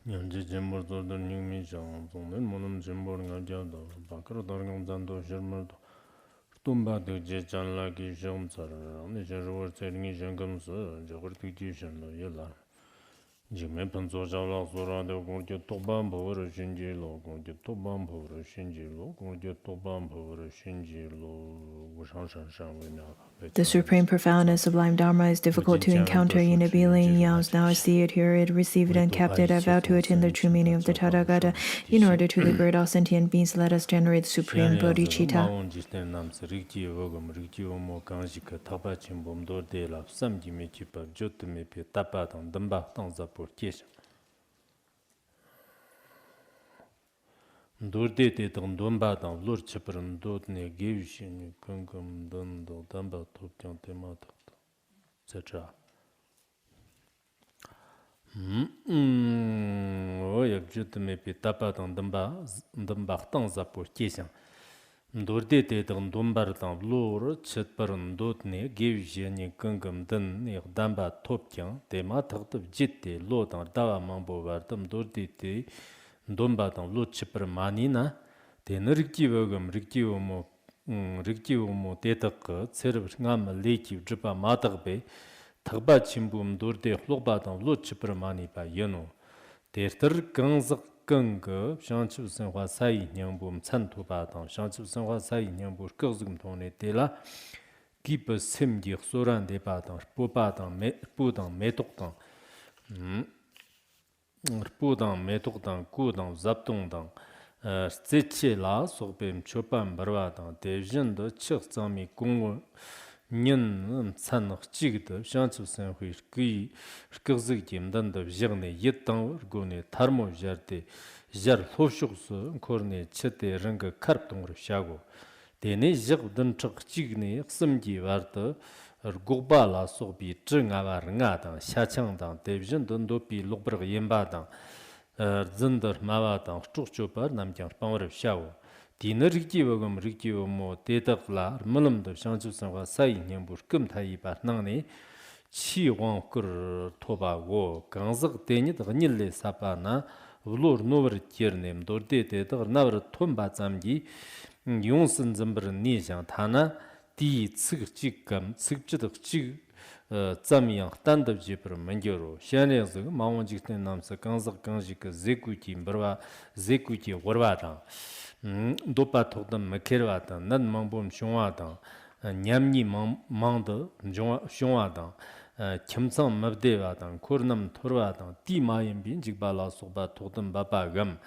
Nyanji Jimbo the Numi Jang, then Monum Jimbo and Gajada, Bakar Dargam Zando Shermado, Tumba de Jechan Laki Jomsar, the Jeru Telling Jangams, Jagurtition, Yella. Jimmy Panzola, Sora, the Gorgia Tobam, Power, Shinji, Gorgia Tobam, Power, Shinji, Gorgia Tobam, Power, Shinji, Wushan, The supreme, profound, and sublime Dharma is difficult to encounter in a being yams. Now I see it, hear it, receive it, and capture it. I vow to attain the true meaning of the Tathagata. In order to liberate all sentient beings, let us generate the supreme bodhicitta. Durde te tang domba tang lor chipran dot ne gevishin kungum dando damba top jang tema tak etc. O yak jut me pe tapa tang damba tang zapor kesang. Durde te tang domba tang lor chipran dot ne gevishin kungum dan ne damba top jang tema tak jitte lo tang dawa mambo vartam durde te Domba tang lo chipar mani na ten rikivagam rikivomo tetak tserab ngam leki dripa matagbe tagba chimbum dorde hlogba tang lo chipar mani pa yano tertar gangzak gang shanchib sanwa sayi nyambum chantuba tang shanchib sanwa sayi nyambur kagzgum tongne tela kipa simgi xoran deba tang popa tang metok tang Pudang, Metokdang, Kudang, Zaptongdang, Tseche la, Sokpem, Chopam, Barwadang, Devjin de Chik Zami, Gongo, Nyen, Tsan, Chigde, Shanchu Sanhui, Gui, Skirzik Jimdan de Jirne, Yitang, Gone, Tarmo Jarte, Jar Hoshuks, Korne, Chete, Ranga, Karptong, Shago. Dene Jigdan Chak Chigne, Simji Varte, Gugba la sobi zheng awa renga dang, xiachang dang, devjin dun dopi lukbrg yinba dang, zindar mawa dang, chukchupar namjang pangwarab xiawo. Dina rikji wagam rikji wamo dedak la, milam da shangchu sangwa sayi nyambur kim tayi bar nangni, chi wang kur toba go, gangzak denit ganyille sapa na, ulur nubar jirnem, dorde dedak nabar tumba zamgi, yungsin zimbar nishang, tana, 디 츠직감 츠직적 직 짬이양 단답지 프로 만겨로 샤네즈 마원직된 남사 강석 강직 제쿠티 버와 제쿠티 워와다 도파 톡던 마케르와다 난 망봄 숑와다 냠니 망더 숑와다 김성 맙데와다 코르남 토르와다 디마임빈 직발라 소바 톡던 바바감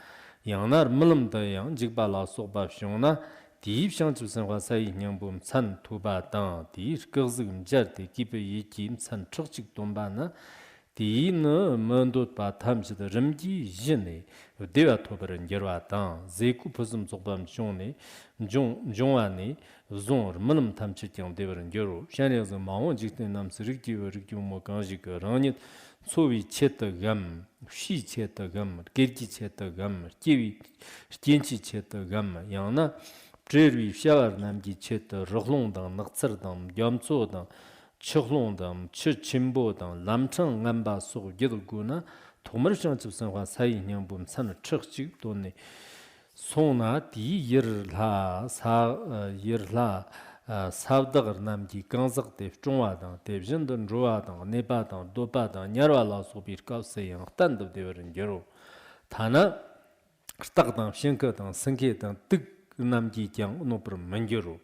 양날 물음다 양 직발라 소바 숑나 Deep Shanchu Sanwa Sai Nyambum San Tuba Dang, Di Gazim Jarte, Gibe Yikim San Chokchik Domba Na, Di Ne Mendot Ba Tamsi the Remgi Jene, Deva Tobaran Yerwa Dang, Zeku Pusum Zobam Jone, Jonwane, Zon, Munum Tamchityang Devaran Yero, Shanias and Mawon Jikten Nam Siriki, Rikiumo Ganjik, Ranit, Sovi Cheta Gam, Shi Cheta Gam, Gerki Cheta Gam, Kiwi, Stienchi Cheta Gam, Yana. Jerry Shawar Namgi Chet, Rohlongdang, Naksardam, Yamsodam, Chohlongdam, Chichimbodam, Lamchang Namba So Gilguna, Tomershan to Sanwa Sai Nyambum San Churchik Doni Sona, Di Yerla, Savdagar Namgi, Ganzak Dev Jongwadang, Devjindan Roadang, Nebadang, Dobadang, Yarwala Sobir Kausayang, Tandav Dever in Gero. Tana Stakdang, Shinkadang, Sanketang, Tig. Namji Jiang Nopur Manjuru.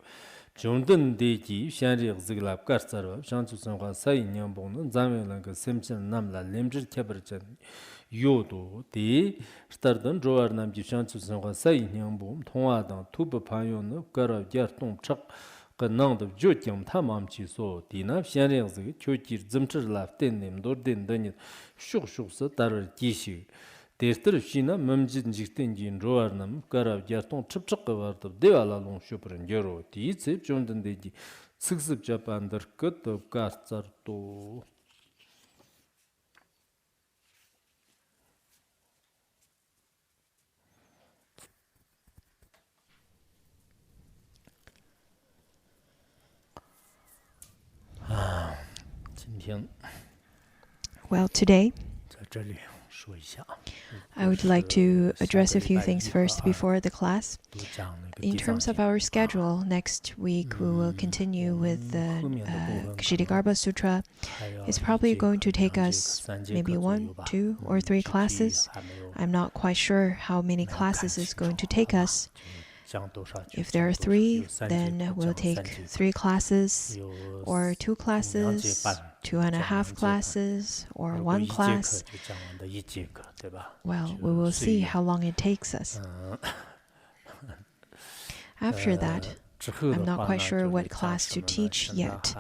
Jondan Deji, Shanri Ziglab Karsarva, Shanchu Sanwa Sai Nyambon, Zamelang, Simchan Namla, Lemjir Kabarchan, Yodo, De, Stardan, Joar Namji Shanchu Sanwa Sai Nyambon, Tongadang, Tuba Payon, Kara Yarton Chak, Kanang of Jotiam Tamamchi So, Dina, Shanri Zig, Chokir, Zimcher Laf, Denim, Dordin Danit, Shukshuksa, Tarar Kishi. Dester Shina, Mumjin Jistinjin, Roarnam, Kara Yarton, Chipchaka, Devala Long Shopper Gero, Tizip, Jondan Deji, Six of Japan, the cut of Gastar to. Well, today I would like to address a few things first before the class. In terms of our schedule, next week we will continue with the Ksitigarbha Sutra. It's probably going to take us maybe 1, 2, or 3 classes. I'm not quite sure how many classes it's going to take us. If there are 3, then we'll take 3 classes, or 2 classes, 2.5 classes, or 1 class. Well, we will see how long it takes us. After that, I'm not quite sure what class to teach yet.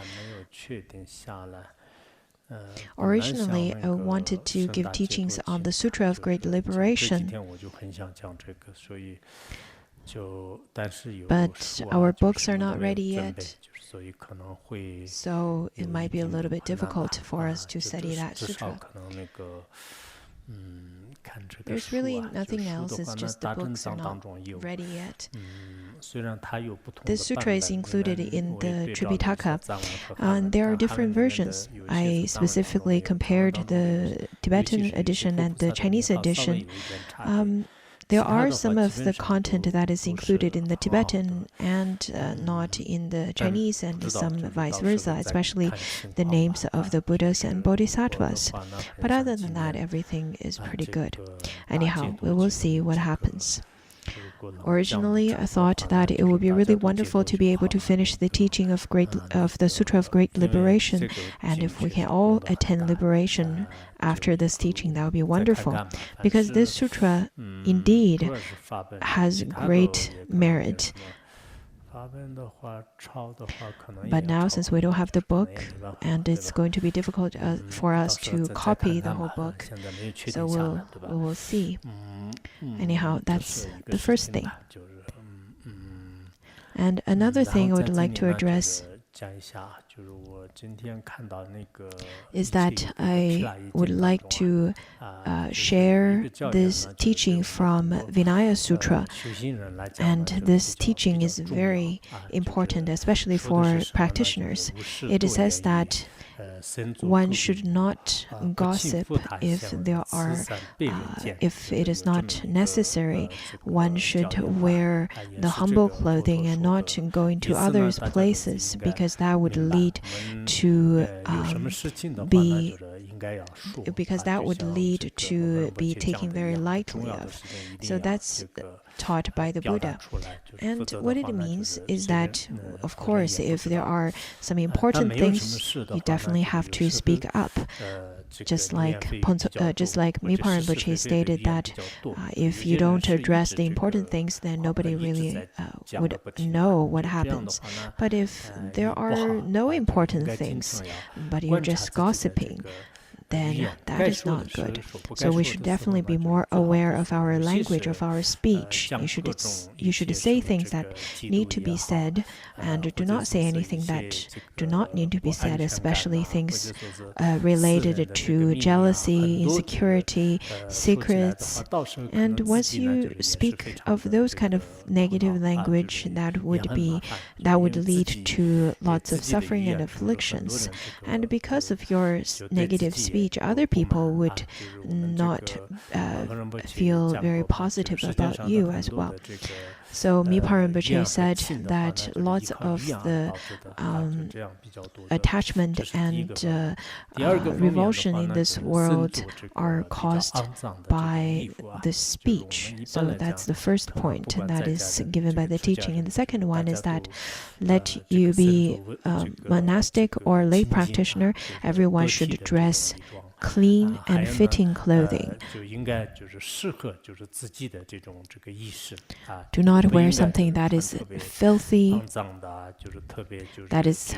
Originally, I wanted to give teachings on the Sutra of Great Liberation, but our books are not ready yet, so it might be a little bit difficult for us to study that sutra. There's really nothing else, it's just the books are not ready yet. This sutra is included in the Tripitaka, and there are different versions. I specifically compared the Tibetan edition and the Chinese edition. There are some of the content that is included in the Tibetan and not in the Chinese, and some vice versa, especially the names of the Buddhas and Bodhisattvas. But other than that, everything is pretty good. Anyhow, we will see what happens. Originally, I thought that it would be really wonderful to be able to finish the teaching of the Sutra of Great Liberation, and if we can all attain liberation after this teaching, that would be wonderful, because this sutra indeed has great merit. But now, since we don't have the book, and it's going to be difficult for us to copy the whole book, so we will see. Anyhow, that's the first thing. And another thing I would like to address is that I would like to share this teaching from Vinaya Sutra, and this teaching is very important, especially for practitioners. It says that one should not gossip if it is not necessary. One should wear the humble clothing and not go into others' places, because that would lead to be taken very lightly of. So that's taught by the Buddha. And what it means is that, of course, if there are some important things, you definitely have to speak up. Just like Mipa Rinpoche stated that if you don't address the important things, then nobody really would know what happens. But if there are no important things, but you're just gossiping, then that is not good. So we should definitely be more aware of our language, of our speech. You should say things that need to be said, and do not say anything that do not need to be said, especially things related to jealousy, insecurity, secrets. And once you speak of those kind of negative language, that would lead to lots of suffering and afflictions. And because of your negative speech, other people would not feel very positive about you as well. So Mipa Rinpoche said that lots of the attachment and revulsion in this world are caused by the speech. So that's the first point that is given by the teaching. And the second one is that let you be monastic or lay practitioner, everyone should dress clean and fitting clothing. Do not wear something that is filthy, that is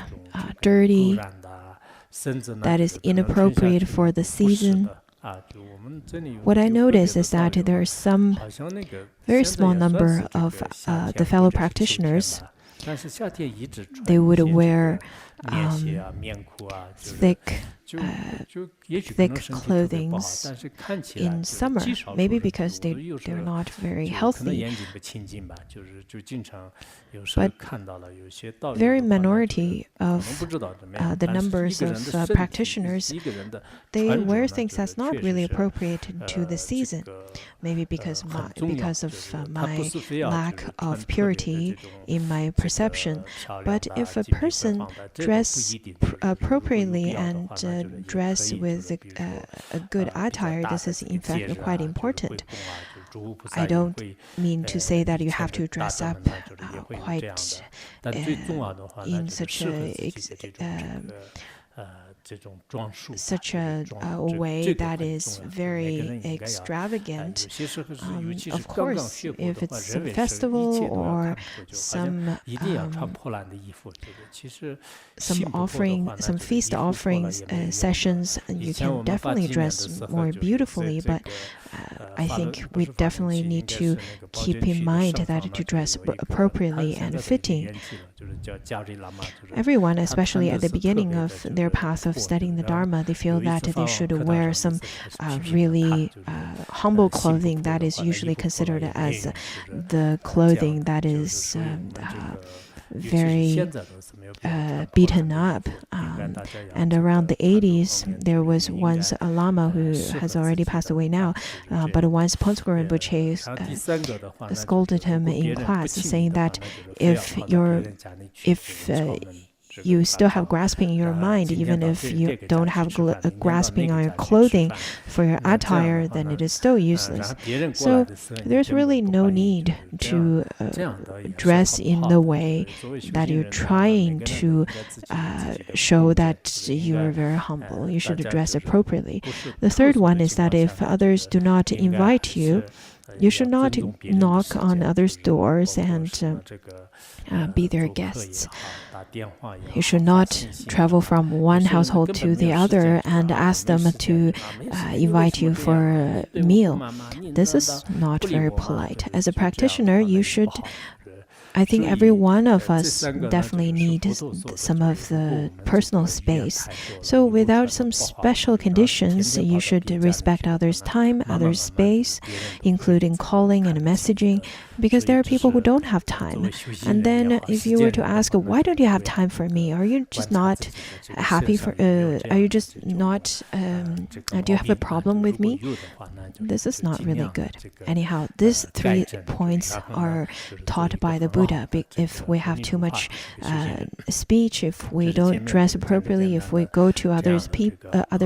dirty, that is inappropriate for the season. What I notice is that there is some very small number of the fellow practitioners they would wear thick clothing in summer, maybe because they're not very healthy. But very minority of the numbers of practitioners, they wear things that's not really appropriate to the season. Maybe because of my lack of purity in my perception. But if a person dress appropriately and dress with a good attire, this is in fact quite important. I don't mean to say that you have to dress up quite in such a way that is very extravagant. Of course, if it's some festival or some feast offerings sessions, you can definitely dress more beautifully, but I think we definitely need to keep in mind that to dress appropriately and fitting. Everyone, especially at the beginning of their path of studying the Dharma, they feel that they should wear some really humble clothing that is usually considered as the clothing that is very beaten up. And around the 80s, there was once a Lama who has already passed away now, but once Ponsku Rinpoche scolded him in class, saying that if you still have grasping in your mind, even if you don't have grasping on your clothing for your attire, then it is still useless. So there's really no need to dress in the way that you're trying to show that you are very humble. You should dress appropriately. The third one is that if others do not invite you, you should not knock on others' doors and be their guests. You should not travel from one household to the other and ask them to invite you for a meal. This is not very polite. As a practitioner, I think every one of us definitely needs some of the personal space. So without some special conditions, you should respect others' time, others' space, including calling and messaging, because there are people who don't have time. And then if you were to ask, why don't you have time for me? Are you just not happy are you just not, do you have a problem with me? This is not really good. Anyhow, these 3 points are taught by the Buddha. If we have too much speech, if we don't dress appropriately, if we go to other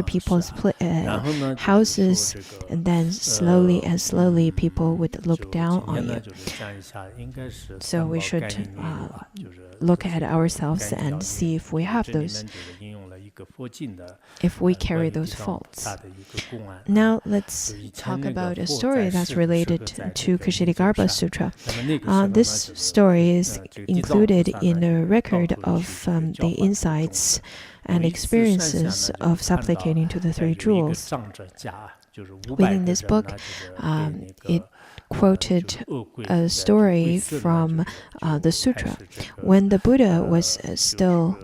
people's houses, and then slowly people would look down on you. So we should look at ourselves and see if we have those, if we carry those faults. Now let's talk about a story that's related to Ksitigarbha Sutra. This story is included in the record of the insights and experiences of supplicating to the 3 jewels. Within this book, it quoted a story from the Sutra. When the Buddha was still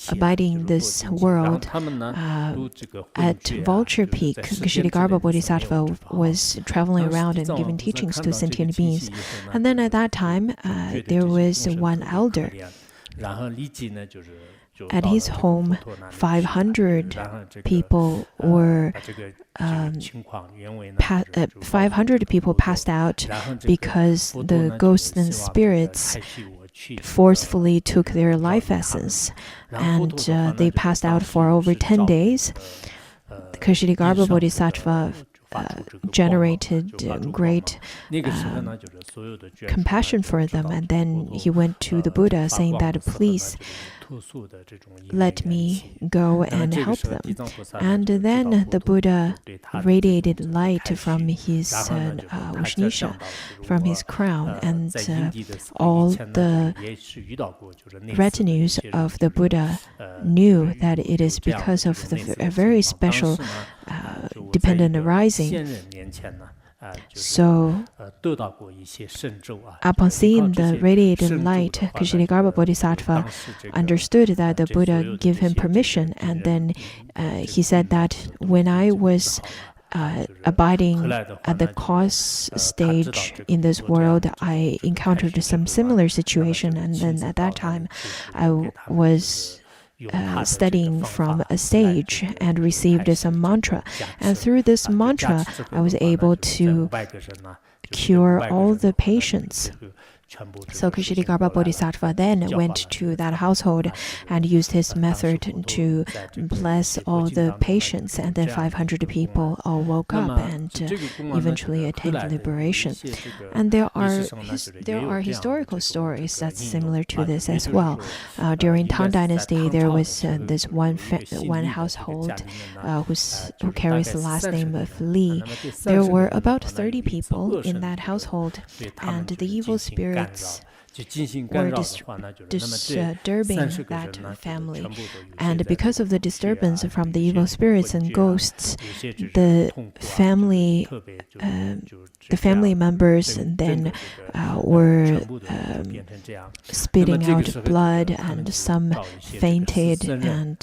abiding in this world, at Vulture Peak, Ksitigarbha Bodhisattva was traveling around and giving teachings to sentient beings. And then at that time, there was one elder. At his home, 500 people were 500 people passed out because the ghosts and spirits forcefully took their life essence, and they passed out for over 10 days. Ksitigarbha Bodhisattva generated great compassion for them, and then he went to the Buddha saying that, please let me go and help them. And then the Buddha radiated light from his Ushnisha, from his crown, and all the retinues of the Buddha knew that it is because of a very special dependent arising So, upon seeing the radiating light, Ksitigarbha Bodhisattva understood that the Buddha gave him permission, and then he said that when I was abiding at the cause stage in this world, I encountered some similar situation, and then at that time I was studying from a sage and received some mantra, and through this mantra I was able to cure all the patients. So Ksitigarbha Bodhisattva then went to that household and used his method to bless all the patients, and then 500 people all woke up and eventually attained liberation. And there are historical stories that's similar to this as well. During Tang Dynasty, there was this one household who carries the last name of Li. There were about 30 people in that household, and the evil spirits were disturbing that family. And because of the disturbance from the evil spirits and ghosts, the family members then were spitting out blood, and some fainted and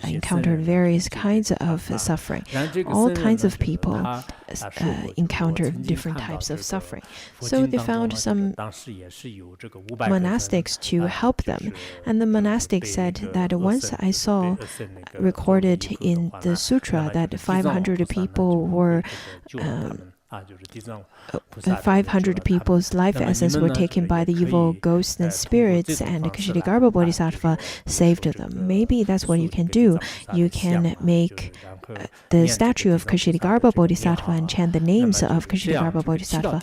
encountered various kinds of suffering. All kinds of people encountered different types of suffering. So they found some monastics to help them. And the monastic said that once I saw recorded in the Sutra that 500 people were 500 people's life essence were taken by the evil ghosts and spirits, and Ksitigarbha Bodhisattva saved them. Maybe that's what you can do. You can make the statue of Ksitigarbha Bodhisattva and chant the names of Ksitigarbha Bodhisattva.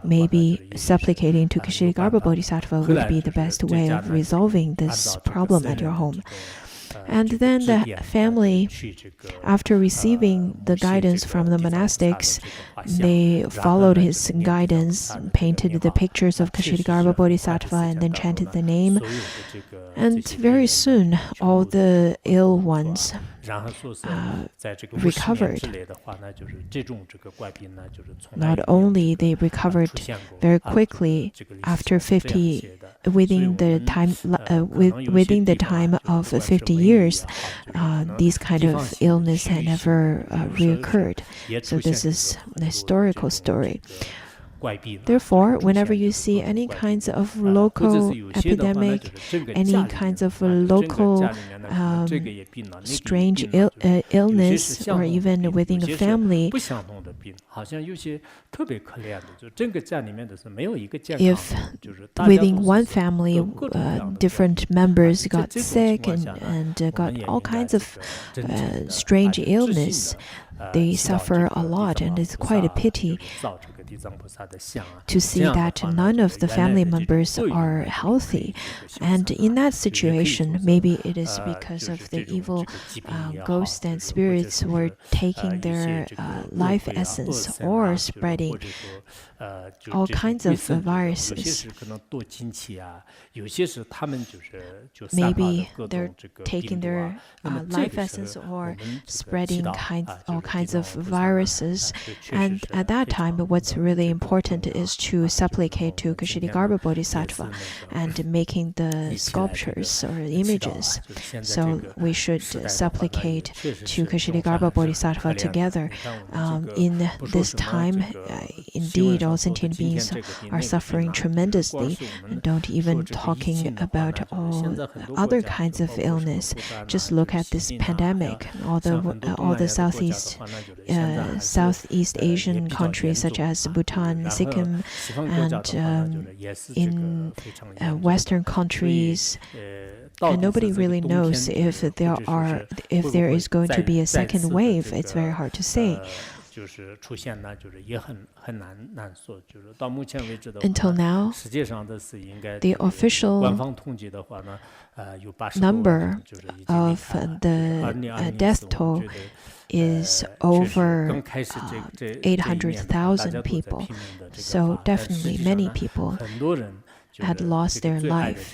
Maybe supplicating to Ksitigarbha Bodhisattva would be the best way of resolving this problem at your home. And then the family, after receiving the guidance from the monastics, they followed his guidance, painted the pictures of Ksitigarbha Bodhisattva, and then chanted the name. And very soon, all the ill ones recovered. Not only they recovered very quickly after 50, within the time of 50 years, these kind of illness had never reoccurred. So this is a historical story. Therefore, whenever you see any kinds of local epidemic, any kinds of local strange illness, or even within a family, if within one family different members got sick and got all kinds of strange illness, they suffer a lot, and it's quite a pity to see that none of the family members are healthy. And in that situation, maybe it is because of the evil ghosts and spirits were taking their life essence or spreading all kinds of viruses. Maybe they're taking their life essence or spreading all kinds of viruses. And at that time, what's really important is to supplicate to Ksitigarbha Bodhisattva and making the sculptures or images. So we should supplicate to Ksitigarbha Bodhisattva together. In this time, indeed, all sentient beings are suffering tremendously. Don't even talking about all other kinds of illness. Just look at this pandemic. All the Southeast Asian countries such as Bhutan, Sikkim, and in Western countries. And nobody really knows if there is going to be a second wave. It's very hard to say. Until now, the official number of the death toll is over 800,000 people. So definitely many people had lost their lives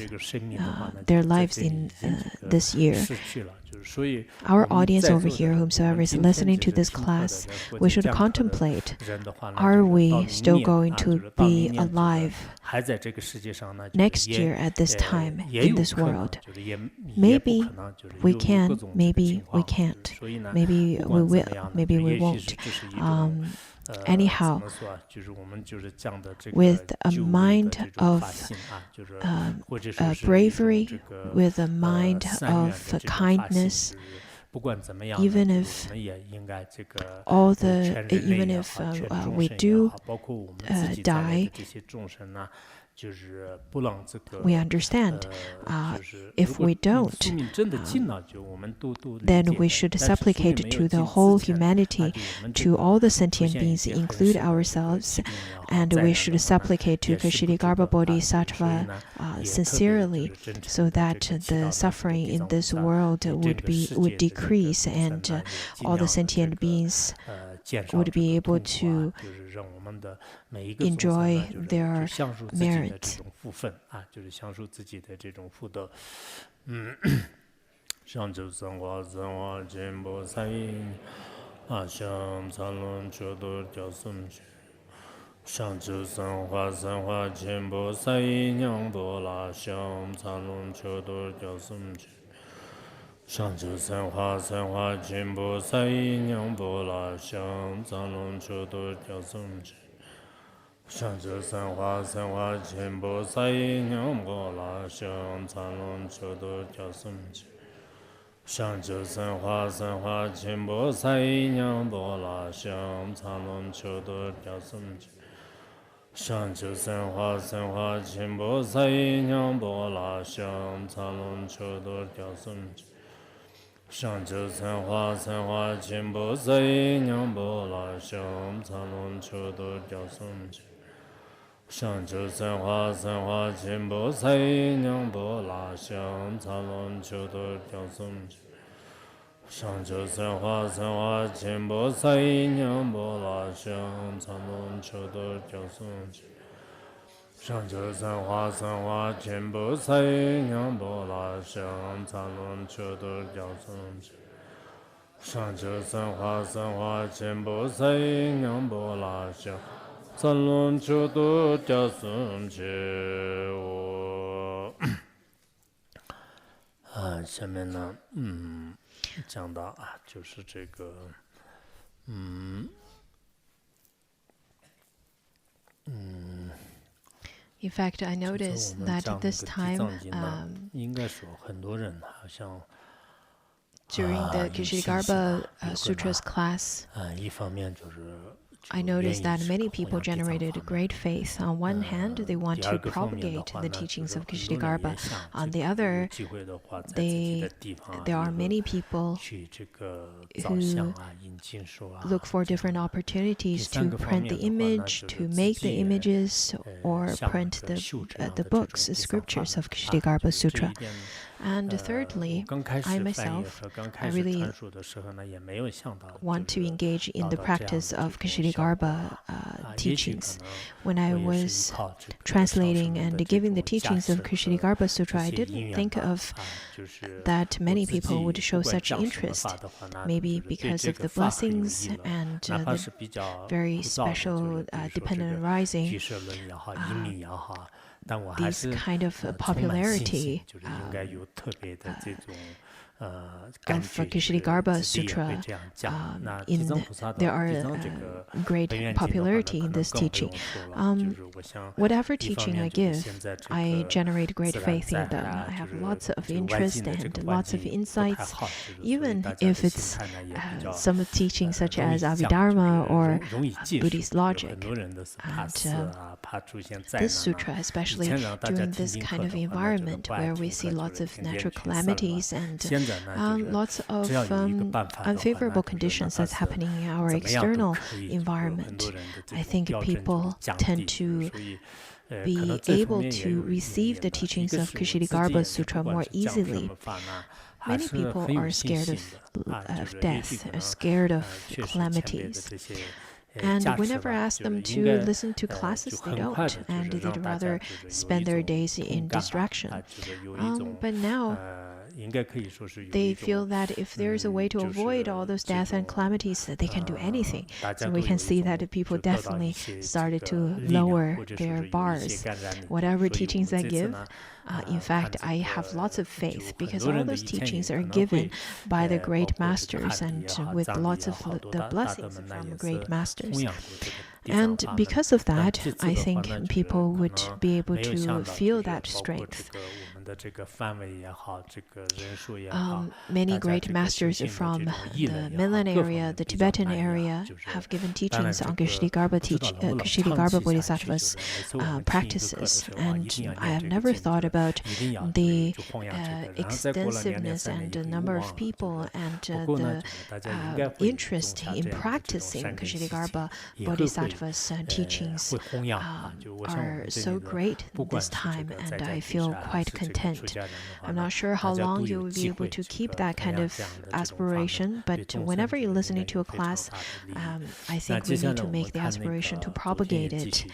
in this year. Our audience over here, whomsoever is listening to this class, we should contemplate, are we still going to be alive next year at this time in this world? Maybe we can, maybe we can't, maybe we will, maybe we won't. Anyhow, with a mind of bravery, with a mind of kindness, even if we do die, we understand. If we don't, then we should supplicate to the whole humanity, to all the sentient beings, include ourselves, and we should supplicate to Ksitigarbha Bodhisattva sincerely, so that the suffering in this world would decrease, and all the sentient beings would be able to enjoy their merit. In fact, I noticed that this time, during the Ksitigarbha Sutra's class, I noticed that many people generated great faith. On one hand, they want to propagate the teachings of Ksitigarbha. On the other, there are many people who look for different opportunities to print the image, to make the images, or print the books, the scriptures of Ksitigarbha Sutra. And thirdly, I myself, I really want to engage in the practice of Ksitigarbha teachings. When I was translating and giving the teachings of Ksitigarbha Sutra, I didn't think of that many people would show such interest. Maybe because of the blessings and the very special dependent rising. This kind of popularity of Ksitigarbha Sutra, there are great popularity in this teaching. Whatever teaching I give, I generate great faith in them. I have lots of interest and lots of insights, even if it's some teaching such as Abhidharma or Buddhist logic. And this sutra, especially during this kind of environment where we see lots of natural calamities and lots of unfavorable conditions that's happening in our external environment, I think people tend to be able to receive the teachings of Ksitigarbha Sutra more easily. Many people are scared of death, are scared of calamities. And whenever I ask them to listen to classes, they don't, and they'd rather spend their days in distraction. But now, they feel that if there's a way to avoid all those death and calamities, that they can do anything. So we can see that people definitely started to lower their bars. Whatever teachings I give, in fact, I have lots of faith because all those teachings are given by the great masters and with lots of the blessings from great masters. And because of that, I think people would be able to feel that strength. Many great masters from the Mainland area, the Tibetan area, have given teachings on Ksitigarbha Bodhisattva's practices. And I have never thought about the extensiveness and the number of people and the interest in practicing Ksitigarbha Bodhisattva's teachings are so great this time, and I feel quite content. I'm not sure how long you will be able to keep that kind of aspiration, but whenever you're listening to a class, I think we need to make the aspiration to propagate it.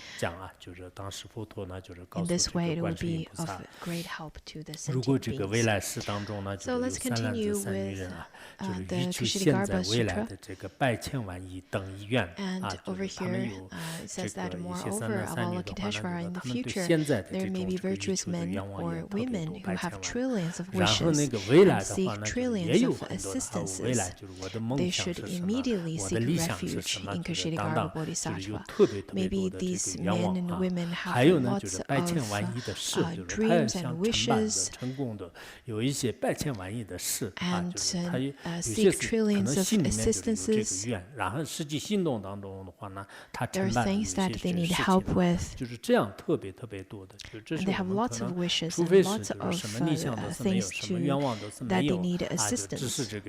In this way, it will be of great help to the sentient beings. So let's continue with the Ksitigarbha Sutra. And over here, it says that moreover, Avalokiteshvara, in the future, there may be virtuous men or women who have trillions of wishes and seek trillions of assistances. They should immediately seek refuge in Ksitigarbha Bodhisattva. Maybe these men and women have lots of dreams and wishes and seek trillions of assistances. There are things that they need help with. And they have lots of wishes and lots of things that they need assistance with.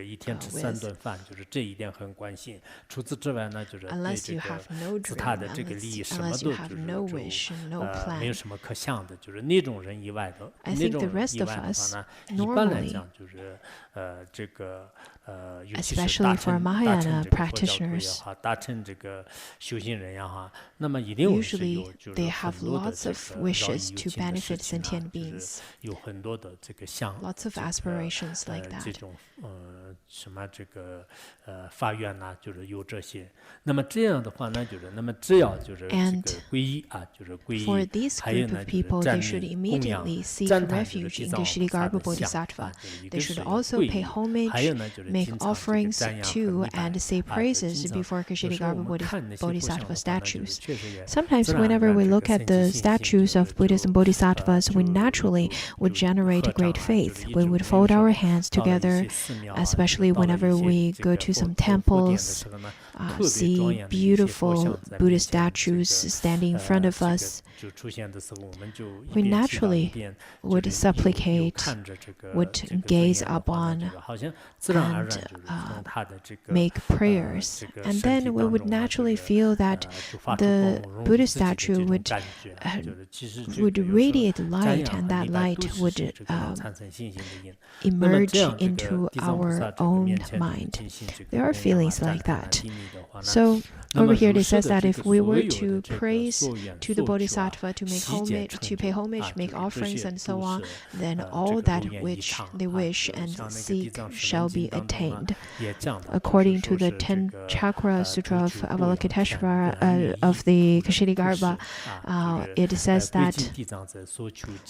Unless you have no dream, unless you have no wish, no plan. I think the rest of us, normally, especially for Mahayana practitioners, usually they have lots of wishes to benefit sentient beings, lots of aspirations like that. And for this group of people, they should immediately seek refuge in Ksitigarbha Bodhisattva. They should also pay homage, make offerings to, and say praises before Ksitigarbha Bodhisattva statues. Sometimes whenever we look at the statues of Buddhas and Bodhisattvas, we naturally would generate great faith. We would fold our hands together, especially whenever we go to some temples, see beautiful Buddhist statues standing in front of us. We naturally would supplicate, would gaze upon, and make prayers. And then we would naturally feel that the Buddhist statue would radiate light, and that light would emerge into our own mind. There are feelings like that. So over here it says that if we were to praise to the Bodhisattva, to make homage, to pay homage, make offerings and so on, then all that which they wish and seek shall be attained. According to the 10 Chakra Sutra of Avalokiteshvara of the Ksitigarbha, it says that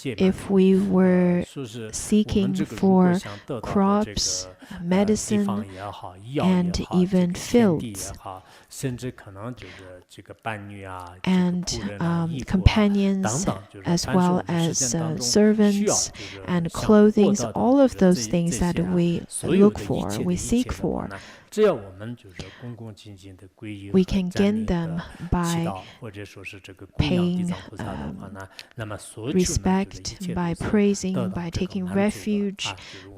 if we were seeking for crops, medicine, and even fields, and companions, as well as servants and clothing, all of those things that we look for, we seek for, we can gain them by paying respect, by praising, by taking refuge,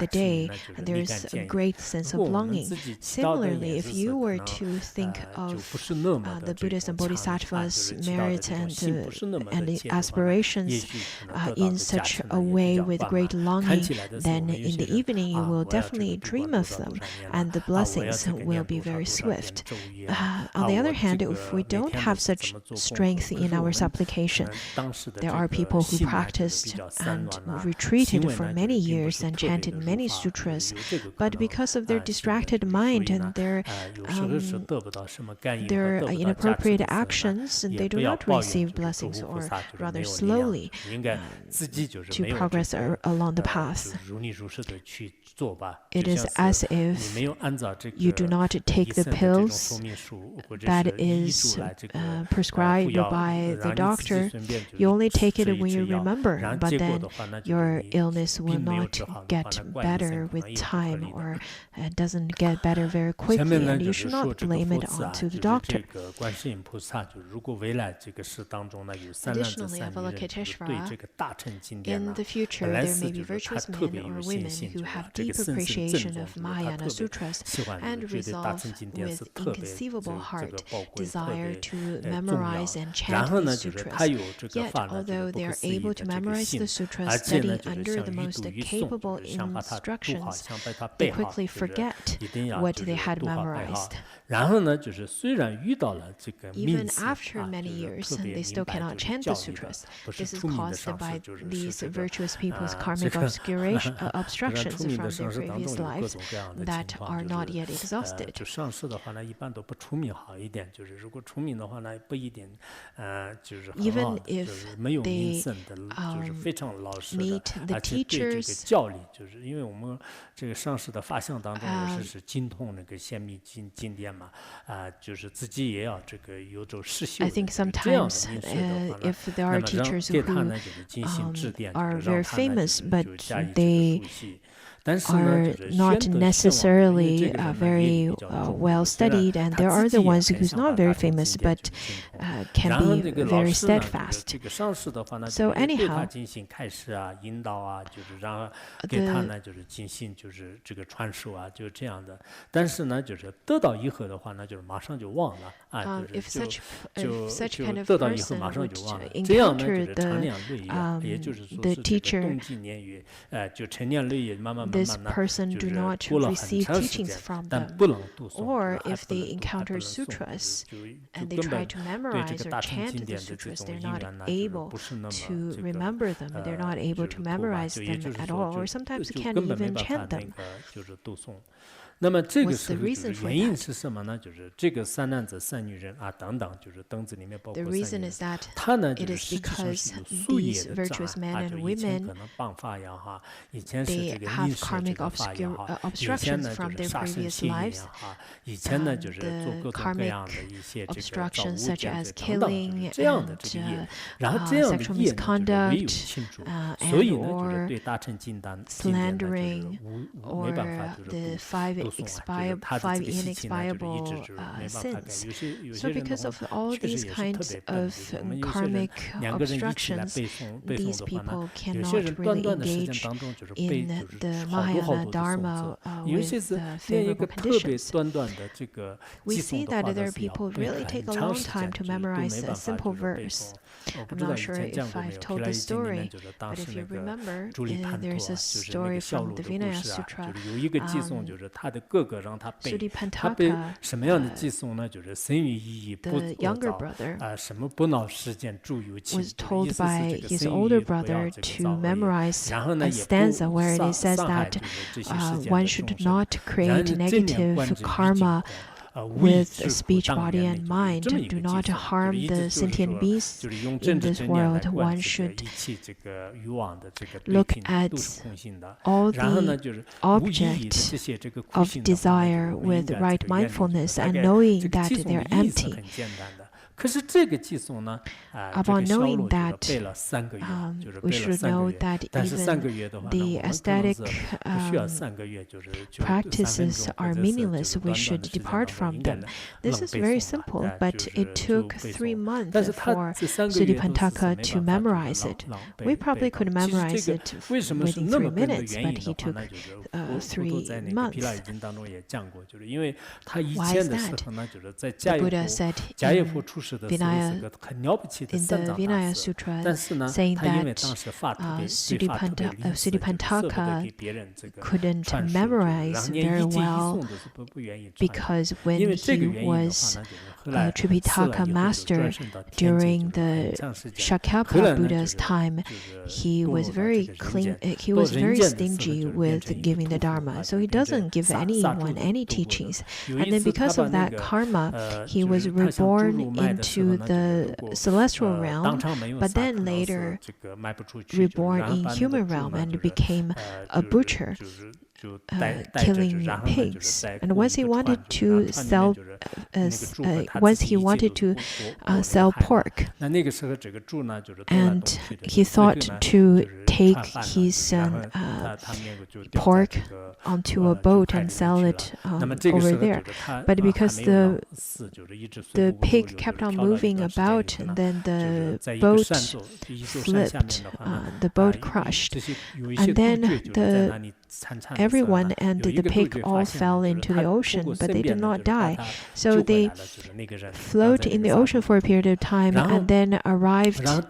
the day, there is a great sense of longing. Similarly, if you were to think of the Buddhas and Bodhisattvas' merit and aspirations in in such a way with great longing, then in the evening you will definitely dream of them, and the blessings will be very swift. On the other hand, if we don't have such strength in our supplication, there are people who practiced and retreated for many years and chanted many sutras, but because of their distracted mind and their inappropriate actions, they do not receive blessings, or rather slowly to progress along the path. It is as if you do not take the pills that is prescribed by the doctor. You only take it when you remember, but then your illness will not get better with time, or doesn't get better very quickly, and you should not blame it onto the doctor. Additionally, Avalokiteshvara, in the future there may be virtuous men or women who have deep appreciation of Mahayana sutras and resolve with inconceivable heart desire to memorize and chant these sutras. Yet, although they are able to memorize the sutras, study under the most capable instructions, they quickly forget what they had memorized. Even after many years, they still cannot chant the sutras. This is caused by these virtuous people's karmic obstructions from their previous lives that are not yet exhausted. Even if they meet the teachers, I think sometimes if there are teachers who are very famous, but they are not necessarily very well studied, and there are the ones who's not very famous but can be very steadfast. So anyhow, if such kind of person would encounter the teacher, this person do not receive teachings from them. Or if they encounter sutras and they try to memorize or chant the sutras, they're not able to remember them. They're not able to memorize them at all, or sometimes can't even chant them. What's the reason for that? The reason is that it is because these virtuous men and women, they have karmic obstructions from their previous lives. The karmic obstructions such as killing and sexual misconduct and or slandering or the five inexpiable sins. So because of all these kinds of karmic obstructions, these people cannot really engage in the Mahayana Dharma with favorable conditions. We see that there are people who really take a long time to memorize a simple verse. I'm not sure if I've told this story, but if you remember, there's a story from the Vinaya Sutra. Sudipantaka, the younger brother, was told by his older brother to memorize a stanza where it says that one should not create negative karma with speech, body, and mind. Do not harm the sentient beings in this world. One should look at all the objects of desire with right mindfulness and knowing that they're empty. Upon knowing that, we should know that even the aesthetic practices are meaningless. We should depart from them. This is very simple, but it took 3 months for Sudipantaka to memorize it. We probably could memorize it within 3 minutes, but he took 3 months. Why is that? The Buddha said Vinaya Sutra, saying that Ksitigarbha couldn't memorize very well because when he was a Tripitaka master during the Shakyamuni Buddha's time, he was very stingy with giving the Dharma. So he doesn't give anyone any teachings. And then because of that karma, he was reborn into the celestial realm, but then later reborn in human realm and became a butcher, killing pigs. And once he wanted to sell pork, and he thought to take his pork onto a boat and sell it over there. But because the pig kept on moving about, and then the boat flipped, the boat crushed, and then everyone and the pig all fell into the ocean, but they did not die. So they float in the ocean for a period of time, and then arrived at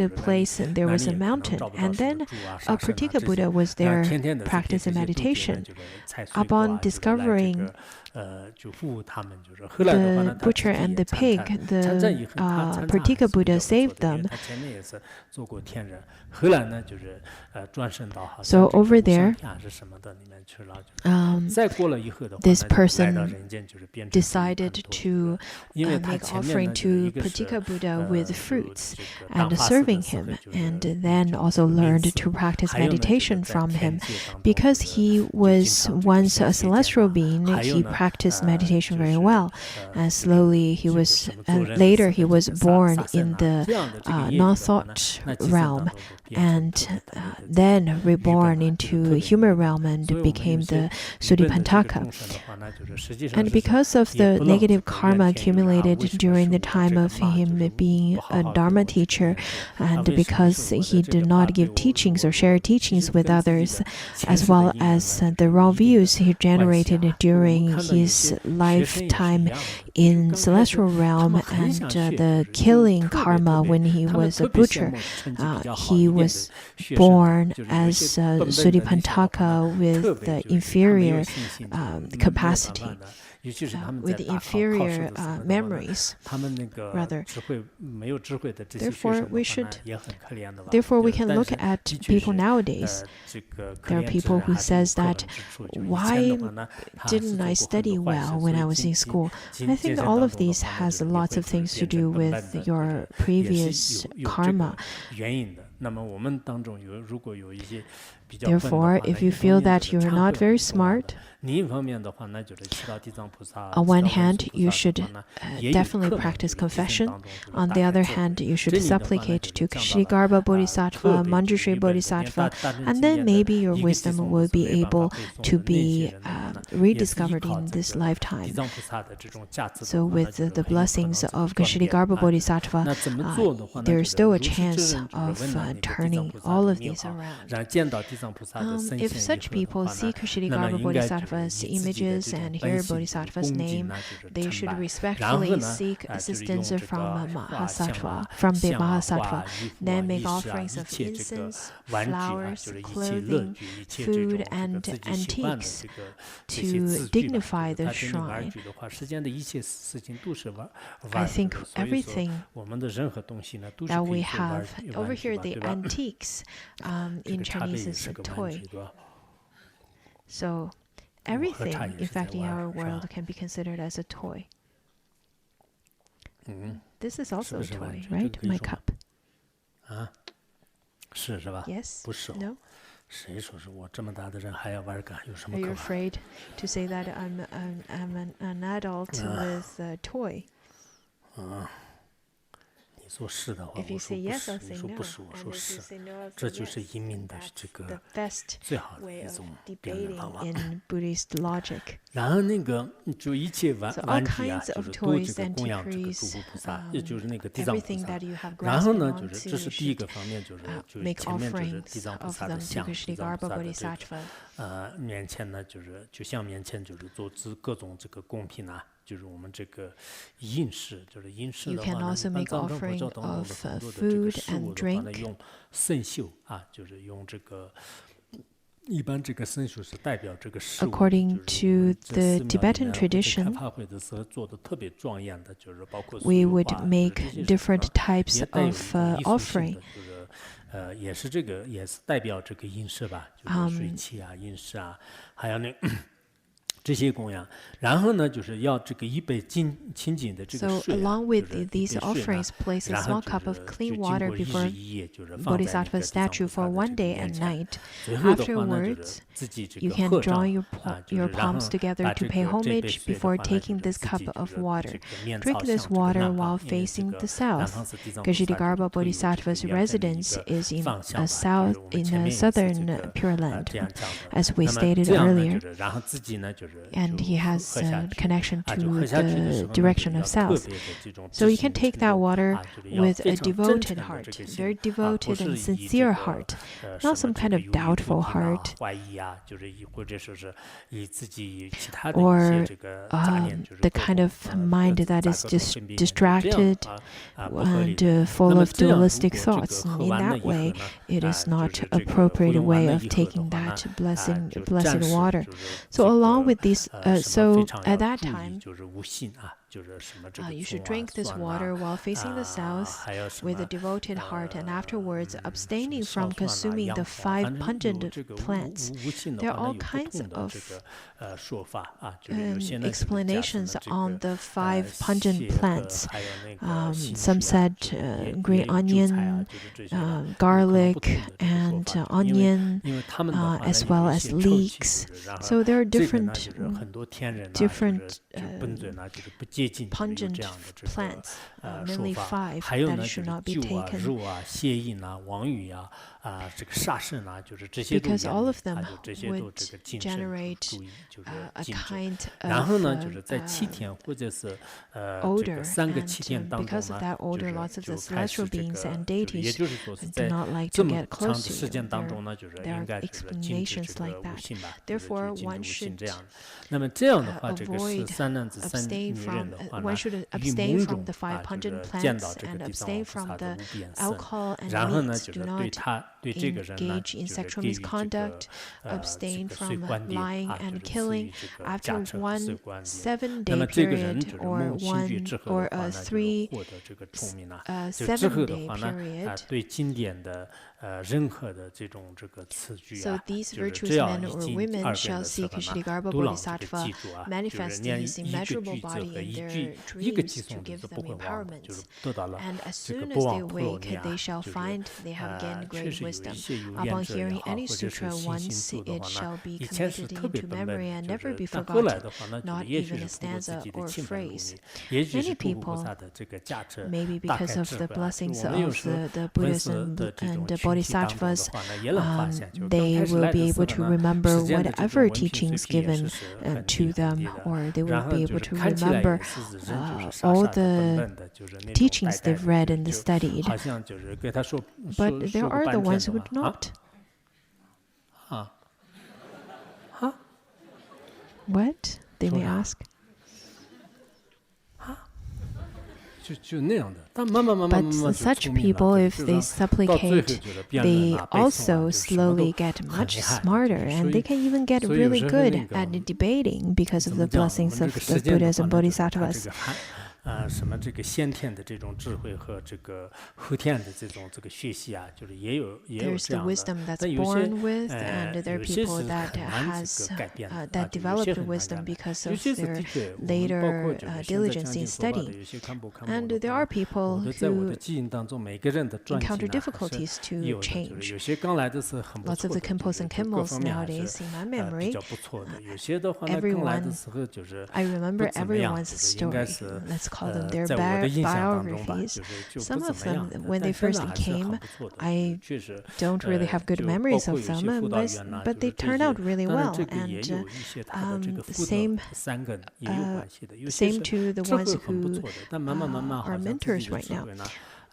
a place, and there was a mountain, and then a Pratika Buddha was there practicing meditation. Upon discovering the butcher and the pig, the Pratika Buddha saved them. So over there, this person decided to make offering to Pratika Buddha with fruits and serving him, and then also learned to practice meditation from him. Because he was once a celestial being, he practiced meditation very well, and slowly later he was born in the non-thought realm, and then reborn into human realm and became the Sudipantaka. And because of the negative karma accumulated during the time of him being a Dharma teacher, and because he did not give teachings or share teachings with others, as well as the wrong views he generated during his lifetime in celestial realm, and the killing karma when he was a butcher, he was born as Sudipantaka with the inferior capacity, with inferior memories, rather. Therefore, we can look at people nowadays. There are people who says that, why didn't I study well when I was in school? I think all of these has lots of things to do with your previous karma. Therefore, if you feel that you're not very smart, on one hand, you should definitely practice confession. On the other hand, you should supplicate to Ksitigarbha Bodhisattva, Manjushri Bodhisattva, and then maybe your wisdom will be able to be rediscovered in this lifetime. So with the blessings of Ksitigarbha Bodhisattva, there is still a chance of turning all of these around. If such people see Ksitigarbha Bodhisattva's images and hear Bodhisattva's name, they should respectfully seek assistance from the Mahasattva, then make offerings of incense, flowers, clothing, food, and antiques to dignify the shrine. I think everything that we have over here, the antiques in Chinese is a toy. So everything, in fact, in our world can be considered as a toy. This is also a toy, right? My cup. Yes? No? Are you afraid to say that I'm an adult with a toy? If you say yes, I'll say no. And if you say no, I'll say yes. That's the best way of debating in Buddhist logic. So all kinds of toys and decrees, everything that you have grasped onto, you should make offerings of them to Ksitigarbha Bodhisattva. 面前呢，就像面前就是做各种这个贡品啊，就是我们这个饮食，就是饮食的话呢，一般藏传佛教当中的很多的这个食物的话呢，用生锈啊，就是用这个。一般这个生锈是代表这个食物。According to the Tibetan tradition, we would make different types of offering. 也是代表这个饮食吧，就是水气啊、饮食啊，还有那。这些供养，然后呢，就是要这个一杯清净的这个水。So along with these offerings, place a small cup of clean water before Bodhisattva's statue for 1 day and night. Afterwards, you can join your palms together to pay homage before taking this cup of water. Drink this water while facing the south. Ksitigarbha Bodhisattva's residence is in a southern Pure Land, as we stated earlier. And he has a connection to the direction of south. So you can take that water with a devoted heart, very devoted and sincere heart, not some kind of doubtful heart, or the kind of mind that is just distracted and full of dualistic thoughts. In that way, it is not appropriate way of taking that blessed water. So along with these, so at that time, you should drink this water while facing the south with a devoted heart, and afterwards abstaining from consuming the 5 pungent plants. There are all kinds of explanations on the 5 pungent plants. Some said green onion, garlic, and onion, as well as leeks. So there are different pungent plants, mainly 5 that should not be taken. Because all of them would generate a kind of odor, and because of that odor, lots of the celestial beings and deities do not like to get close to you. There are explanations like that. Therefore, one should abstain from the 5 pungent plants and abstain from the alcohol and meats. Do not engage in sexual misconduct, abstain from lying and killing. After 1 7-day period or a 3 7-day period, so these virtuous men or women shall see Ksitigarbha Bodhisattva manifest in his immeasurable body in their dreams to give them empowerment. And as soon as they wake, they shall find they have gained great wisdom. Upon hearing any sutra once, it shall be committed into memory and never be forgotten, not even a stanza or phrase. Many people, maybe because of the blessings of the Buddhas and the Bodhisattvas, they will be able to remember whatever teachings given to them, or they will be able to remember all the teachings they've read and studied. But there are the ones who would not. What? They may ask. But such people, if they supplicate, they also slowly get much smarter, and they can even get really good at debating because of the blessings of the Buddhas and Bodhisattvas. 什么这个先天的这种智慧和这个后天的这种学习啊，就是也有这样的。There's the wisdom that's born with, and there are people that that develop the wisdom because of their later diligence in studying. And there are people who encounter difficulties to change. Lots of the Khenpos and Khenmos nowadays, in my memory, I remember everyone's story. Let's call them their biographies. Some of them, when they first came, I don't really have good memories of them, but they turned out really well. And same to the ones who are mentors right now.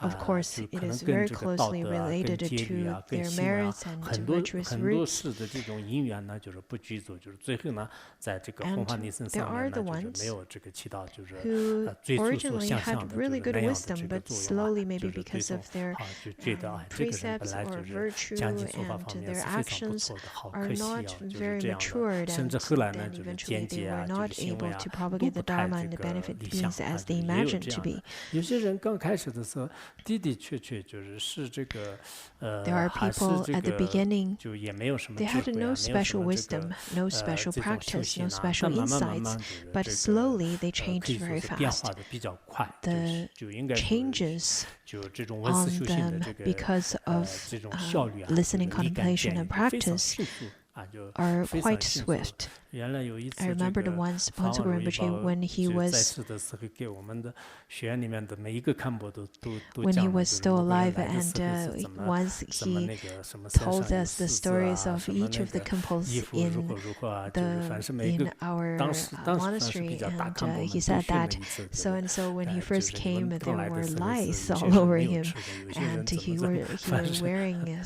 Of course, 就 it 可能 is 跟 very 这个道 closely 德啊、跟 related 戒律 to 啊、跟 their 行为啊， merits and 很多 virtuous 很多 roots. 世的这种因缘呢，就是不具足，就是最后呢，在这个 And 弘法利生 there 上 are 面 the 呢，就是 ones 没有这个起到就是 who 最初所 originally 想 had 象的就 really 是 good 那样的 wisdom, 这个 but 作用 slowly, 啊， maybe 就是最 because 终 of their 啊就觉得啊，这个人本 precepts 来 or 就是 virtue 讲经说法 and 方面 their 是非常不 actions 错的，好 are 可惜 not 啊，就是 very 这样的， matured, 甚 and 至后来呢， then 就是 eventually 间 they 接 were 啊，就 not 是行 able 为啊， to 都 propagate 不 the 太 Dharma 这 and the 个 benefit 理想 beings 啊， as 就 they 是也有 imagined 这 to 样的。 be. 有些人刚开始的时候，的确就是这个 There are 还是 people 这 at the 个 beginning, 就也没有什么 they 智 had 慧 no 啊，没有什 special 么这个 wisdom, no special 这种修 practice, 行 no 啊， special 但慢慢 insights, 就是 but 这个 slowly they 可 changed 以说 very 是变 fast. 化的比较快，就 The 是就应该说 changes 就这种文思 on 修行的 them 这个 because of 这种效率啊， listening, 就是立竿 contemplation, 见影 and 非常 practice 迅速啊，就 are 非常 quite 迅速。 swift. 原来有一 I 次这 remember the 个 once 法网 Ponsagur 如意 Rinpoche 宝 when he 就在 was 世的时候，给我们的学院里面的每一个堪布都 when 讲 he 了， was 就是 still 某个人 alive, 来的 and 时候是怎么 once 什么 he 那个什么山 told 上有 us the 狮子 stories 啊， of 什么 each 那 of the 个 temples 衣服如何 in 如何啊，就是凡是每一 in 个 our 当时算是比 monastery, 较大 and 堪布，我们 he 都 said 训了 that 一次，这 so 个 and so when he 就 first 是你 came 们 there 刚来的 were 时候是 lice 有 all 些是 over 没有 him, 吃的，有些人 and 怎 he 么 were 反 was 正 wearing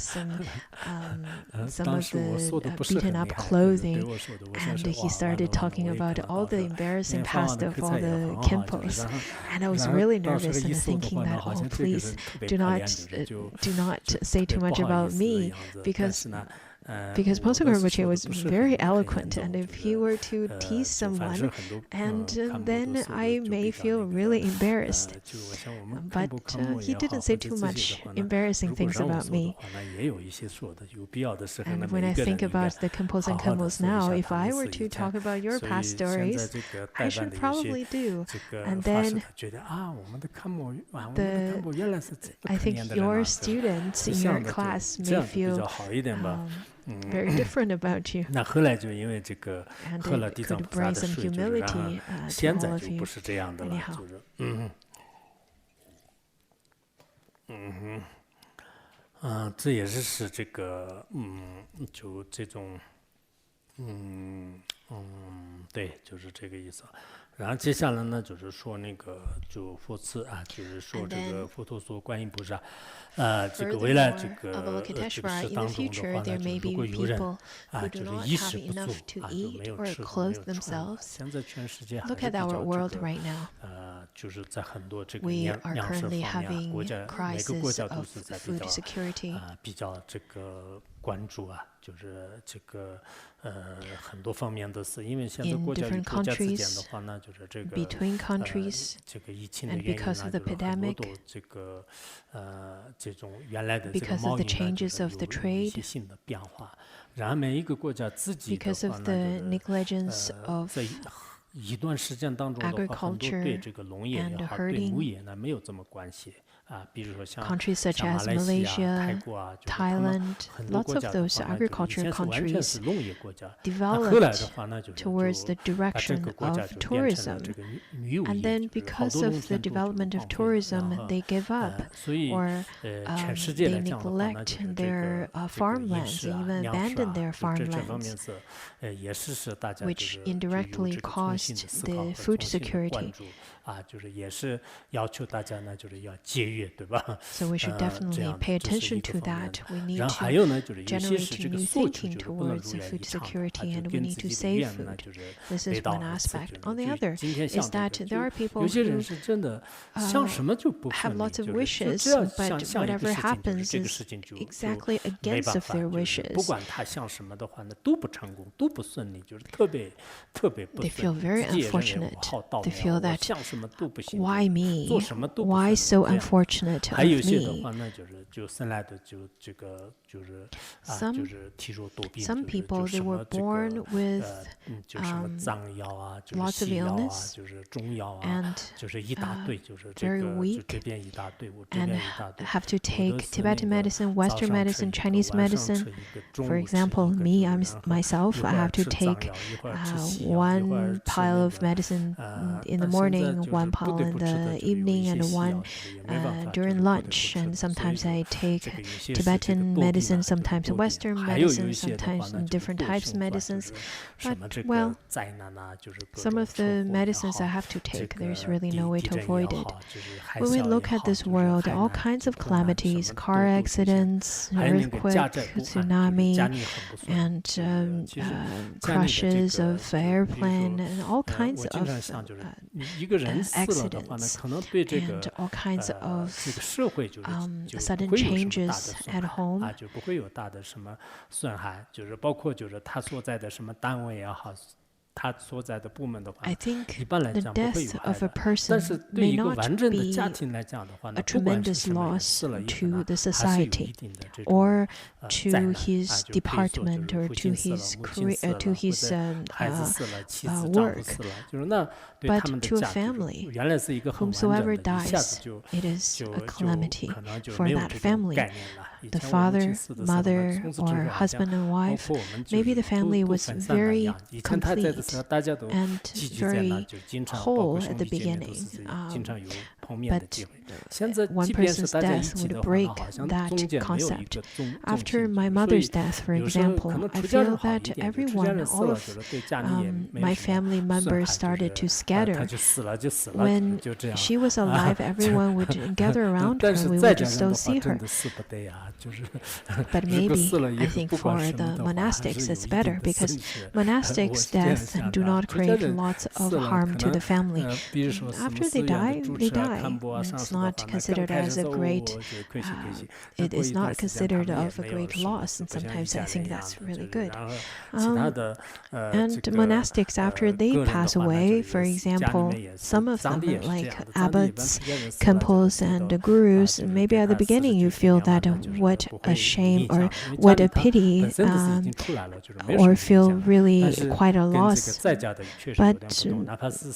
some 当 of 时我 the 说的不是很 beaten 厉 up 害，就是对 clothing, 我说的，我想 and 是 he 哇，完 started 了完了， talking 我也 about 看到 all the 说，因 embarrassing 为法网 past 的 of 课 all 材也 the 很好啊，就 temples, 是然后 and I was 然后 really 当时 nervous 一 and 搜的 thinking 话呢， that, 好 oh, 像这个 please 人特别 do 可 not 怜，就是就 do not 就 say 特 too 别 much 不好意 about 思的 me, 样子，但 because 是呢。 because 我 Ponsagur 的是 Rinpoche 说的 was 不是 very 很 eloquent, 严 and 重， if 就 he 是 were to tease 就反正 someone, 很多 and 堪布 then 都搜 I 的就 may 比较 feel 那 really 个 embarrassed. 就我想我们堪 But 布康莫 he 也好， didn't 或 say 者 too 这些 much 的话呢， embarrassing 如果 things 让我 about 说的 me. 话呢，也有一些说的，有必要的时候呢， And 每 when 一 I 个人 think 应该 about the Khenpos 好 and 好的 Khenpos 搜一 now, 下 if 他们 I 四 were 一 to 参 talk about your 所以 past 现在 stories, 这个 I 代办 should 的有些 probably do. 这个 And 法师 then 他觉得啊，我们的堪布啊，我们的堪布原来是这么 I 可 think 怜的人 your 啊， students 就 in 这 your 样的 class 这 may 样的比 feel 较好一点吧。 very different about you. 那后来就因为这个 And 喝了 it 地藏 could 菩萨 bring 的 some 水，就是然后 humility 现 to 在 all of 就不 you. 是这样的了， Anyhow. 就是这也是这个就这种对，就是这个意思。然后接下来呢，就是说那个就佛次啊，就是说这个佛陀说观音菩萨，这个未来这个这个世当中的话呢，就如果有人啊，就是衣食不足啊，就没有吃没有穿。现在全世界还是比较这个就是在很多这个粮食方面，国家每个国家都是在比较这个关注啊，就是这个很多方面都是，因为现在国家与国家之间的话呢，就是这个这个疫情的原因呢，就是很多都这个这种原来的这个贸易呢，就是有一些新的变化。然后每一个国家自己的话呢，在一段时间当中的话，很多对这个农业也好，对牧业呢没有这么关系。比如说像 countries such as 马来西亚、泰 Malaysia, 国啊， Thailand, 很多 lots 国 of 家的 those 话呢， agriculture 以前是完全是 countries 农业国家，那后来的话呢，就是 towards the 把这 direction 个国家 of 就变成了 tourism. 这个旅游 And 业， then 就是好 because 多农 of the 田都这个 development of 荒废， tourism, 然后 they give up 所以 or 全世界 they 来讲的话呢， neglect 就是这 their 个 farmlands, 饮食 even 粮食 abandon their 这方面 farmlands, 是也是大家 which 就有 indirectly 这个重新 caused 的思考 the 和 food 重新的关 security. 注就是也是要求大家呢，就是要节约，对吧？ So we should definitely pay attention to that. We need 然后还有呢， to 就是有些是 generate 这个 new 诉求 thinking 就是不能 towards 如愿以 food 偿的， security, 就 and we 跟 need 自 to 己的 save 愿呢， food. 就是 This 背 is 道 one 而驰。 aspect. 就 On the 是 other 今天 is 像 that 这 there are 个， people 有些人 who 是真的想什么就不 have 顺利， lots of 就 wishes, 只要 but 想一个 whatever 事情，就是 happens 这个 is 事情就 exactly 没 against 办 of 法， their 就是不 wishes. 管他想什么的话呢，都不成功，都不顺利，就是特别不 They 顺 feel 利， very 自己也认为 unfortunate. 我好倒 They 霉 feel 啊，我 that 想什么都不行， why me? 做什么都不 Why 顺 so 利，这样。 unfortunate 还有 of 些的 me? 话呢，就生来的就这个就是就是体弱多病， Some 就是 people 什 they 么 were 这 born 个 with 就什么藏药啊，就是 lots of 西药啊， illness 就是中药啊， and 就是一大堆，就是这 very 个就 weak 这边一大堆，我这 and 边一大堆。 have to 有 take 的是那 Tibetan 个 medicine, 早 Western 上吃 medicine, 一个 Chinese 晚上 medicine. 吃一个中 For 午吃一 example, 个 me, 就是 I'm 然后 myself, 一 I 会儿 have to 吃藏 take 药，一会儿吃西药，一会 one 儿吃 pile 那 of 个 medicine in the 但现在 morning, 就是 one 不 pile 得 in 不吃的 the 就是有一 evening, 些 and 西药， one 就是也没办法，就是 during 不得不 lunch. 吃的， And 所以 sometimes 就 I take 这个有些是这个 Tibetan 多病 medicine, sometimes Western medicine, sometimes different types of medicines. But, well, some of the medicines I have to take, there's really no way to avoid it. When we look at this world, all kinds of calamities, car accidents, earthquake, tsunami, and crashes of airplane, and all kinds of accidents, and all kinds of sudden changes at home. I think the death of a person may not be a tremendous loss to the society or to his department or to his work, but to a family. Whomsoever dies, it is a calamity for that family. The father, mother, or husband and wife, maybe the family was very complete and very whole at the beginning. But one person's death would break that concept. After my mother's death, for example, I feel that everyone, all of my family members started to scatter. When she was alive, everyone would gather around her and we would still see her. But maybe, I think for the monastics it's better, because monastics' death do not create lots of harm to the family. After they die, they die. It's not considered as a great, it is not considered of a great loss, and sometimes I think that's really good. And monastics, after they pass away, for example, some of them, like abbots, temples, and gurus, maybe at the beginning you feel that what a shame or what a pity, or feel really quite a loss. But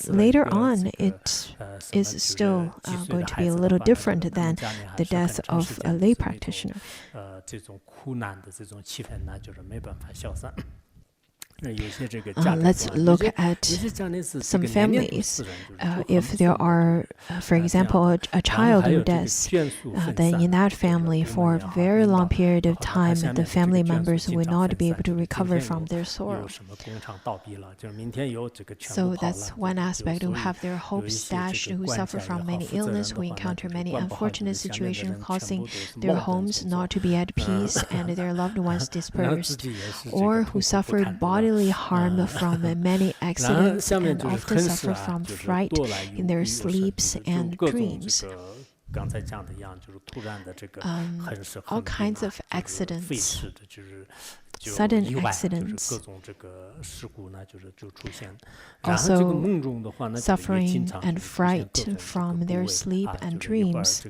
later on, it is still going to be a little different than the death of a lay practitioner. Let's look at some families. If there are, for example, a child who dies, then in that family, for a very long period of time, the family members will not be able to recover from their sorrow. So that's one aspect, who have their hopes dashed, who suffer from many illness, who encounter many unfortunate situations, causing their homes not to be at peace and their loved ones dispersed, or who suffered bodily harm from many accidents and often suffer from fright in their sleeps and dreams. All kinds of accidents, sudden accidents, also suffering and fright from their sleep and dreams.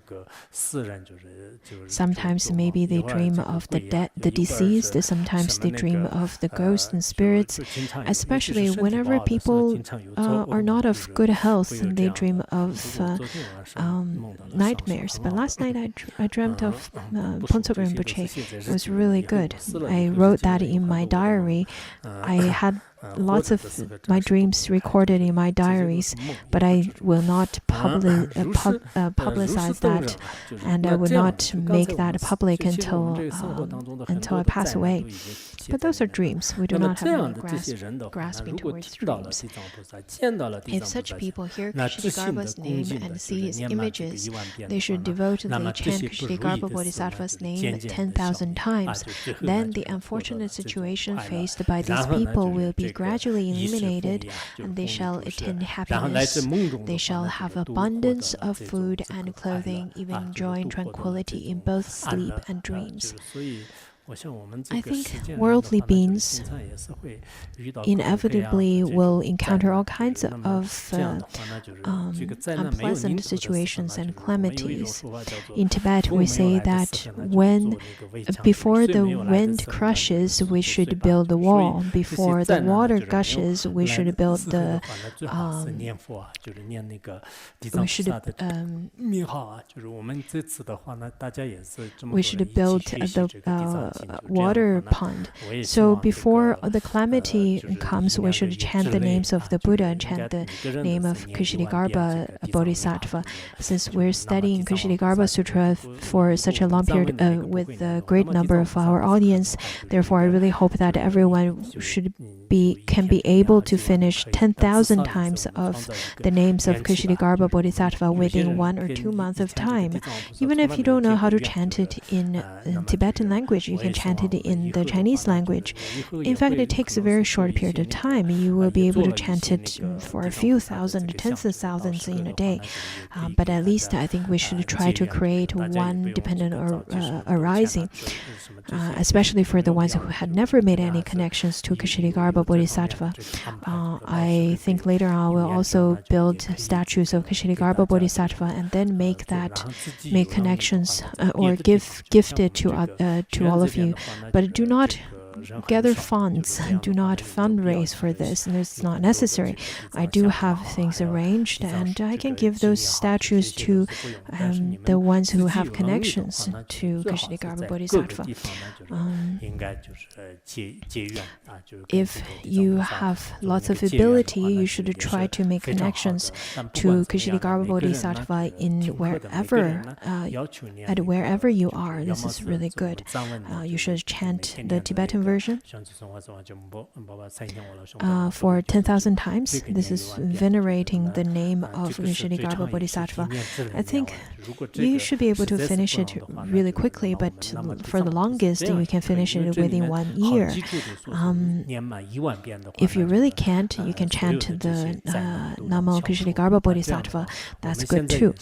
Sometimes maybe they dream of the deceased, sometimes they dream of the ghosts and spirits, especially whenever people are not of good health, they dream of nightmares. But last night I dreamt of Pontsog Rinpoche. It was really good. I wrote that in my diary. I had lots of my dreams recorded in my diaries, but I will not publicize that, and I will not make that public until I pass away. But those are dreams. We do not have any grasping towards dreams. If such people hear Ksitigarbha's name and see his images, they should devotedly chant Ksitigarbha Bodhisattva's name 10,000 times. Then the unfortunate situation faced by these people will be gradually eliminated, and they shall attain happiness. They shall have abundance of food and clothing, even enjoying tranquility in both sleep and dreams. I think worldly beings inevitably will encounter all kinds of unpleasant situations and calamities. In Tibet, we say that before the wind crushes, we should build the wall. Before the water gushes, we should build the water pond. So before the calamity comes, we should chant the names of the Buddha and chant the name of Ksitigarbha Bodhisattva. Since we're studying Ksitigarbha Sutra for such a long period with a great number of our audience, therefore I really hope that everyone can be able to finish 10,000 times of the names of Ksitigarbha Bodhisattva within 1 or 2 months of time. Even if you don't know how to chant it in Tibetan language, you can chant it in the Chinese language. In fact, it takes a very short period of time. You will be able to chant it for a few thousand, tens of thousands in a day. But at least I think we should try to create one dependent arising, especially for the ones who had never made any connections to Ksitigarbha Bodhisattva. I think later on we'll also build statues of Ksitigarbha Bodhisattva and then make connections or gift it to all of you. But do not gather funds, do not fundraise for this, and it's not necessary. I do have things arranged, and I can give those statues to the ones who have connections to Ksitigarbha Bodhisattva. If you have lots of ability, you should try to make connections to Ksitigarbha Bodhisattva in wherever you are. This is really good. You should chant the Tibetan version for 10,000 times. This is venerating the name of Ksitigarbha Bodhisattva. I think you should be able to finish it really quickly, but for the longest, you can finish it within 1 year. If you really can't, you can chant the Namo Ksitigarbha Bodhisattva. That's good too.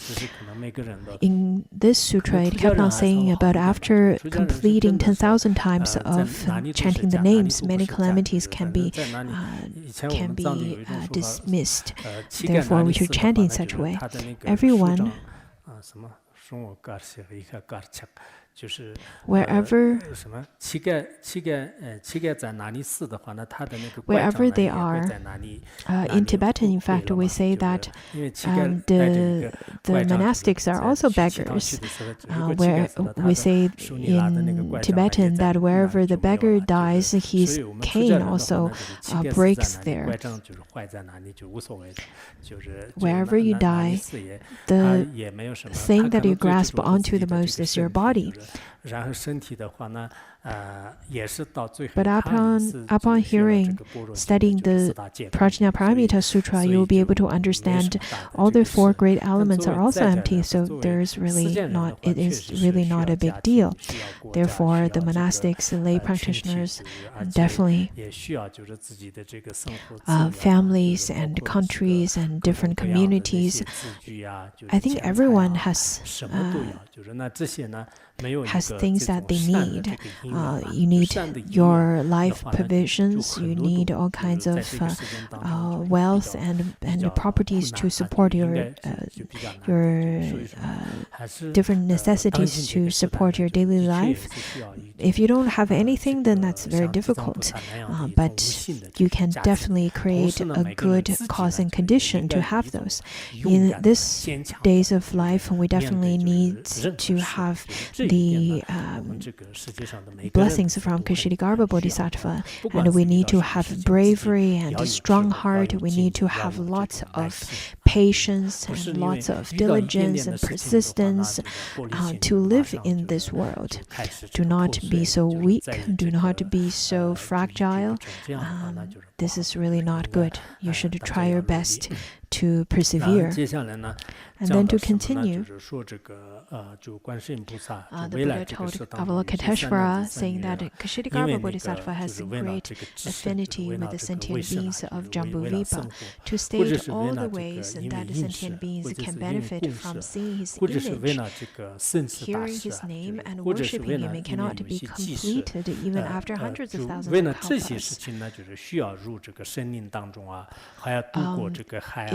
In this sutra, it kept on saying about after completing 10,000 times of chanting the names, many calamities can be dismissed. Therefore, we should chant in such a way. Everyone, wherever they are, in Tibetan, in fact, we say that the monastics are also beggars. Where we say in Tibetan that wherever the beggar dies, his cane also breaks there. Wherever you die, the thing that you grasp onto the most is your body. But upon studying the Prajnaparamita Sutra, you will be able to understand all the 4 great elements are also empty, so it is really not a big deal. Therefore, the monastics and lay practitioners, definitely families and countries and different communities, I think everyone has things that they need. You need your life provisions, you need all kinds of wealth and properties to support your different necessities to support your daily life. If you don't have anything, then that's very difficult. But you can definitely create a good cause and condition to have those. In this days of life, we definitely need to have the blessings from Ksitigarbha Bodhisattva, and we need to have bravery and a strong heart. We need to have lots of patience and lots of diligence and persistence to live in this world. Do not be so weak. Do not be so fragile. This is really not good. You should try your best to persevere. And then to continue, the Buddha told Avalokiteshvara, saying that Ksitigarbha Bodhisattva has great affinity with the sentient beings of Jambudvipa, to state all the ways that sentient beings can benefit from seeing his image, hearing his name, and worshipping him. It cannot be completed even after hundreds of thousands of kalpas.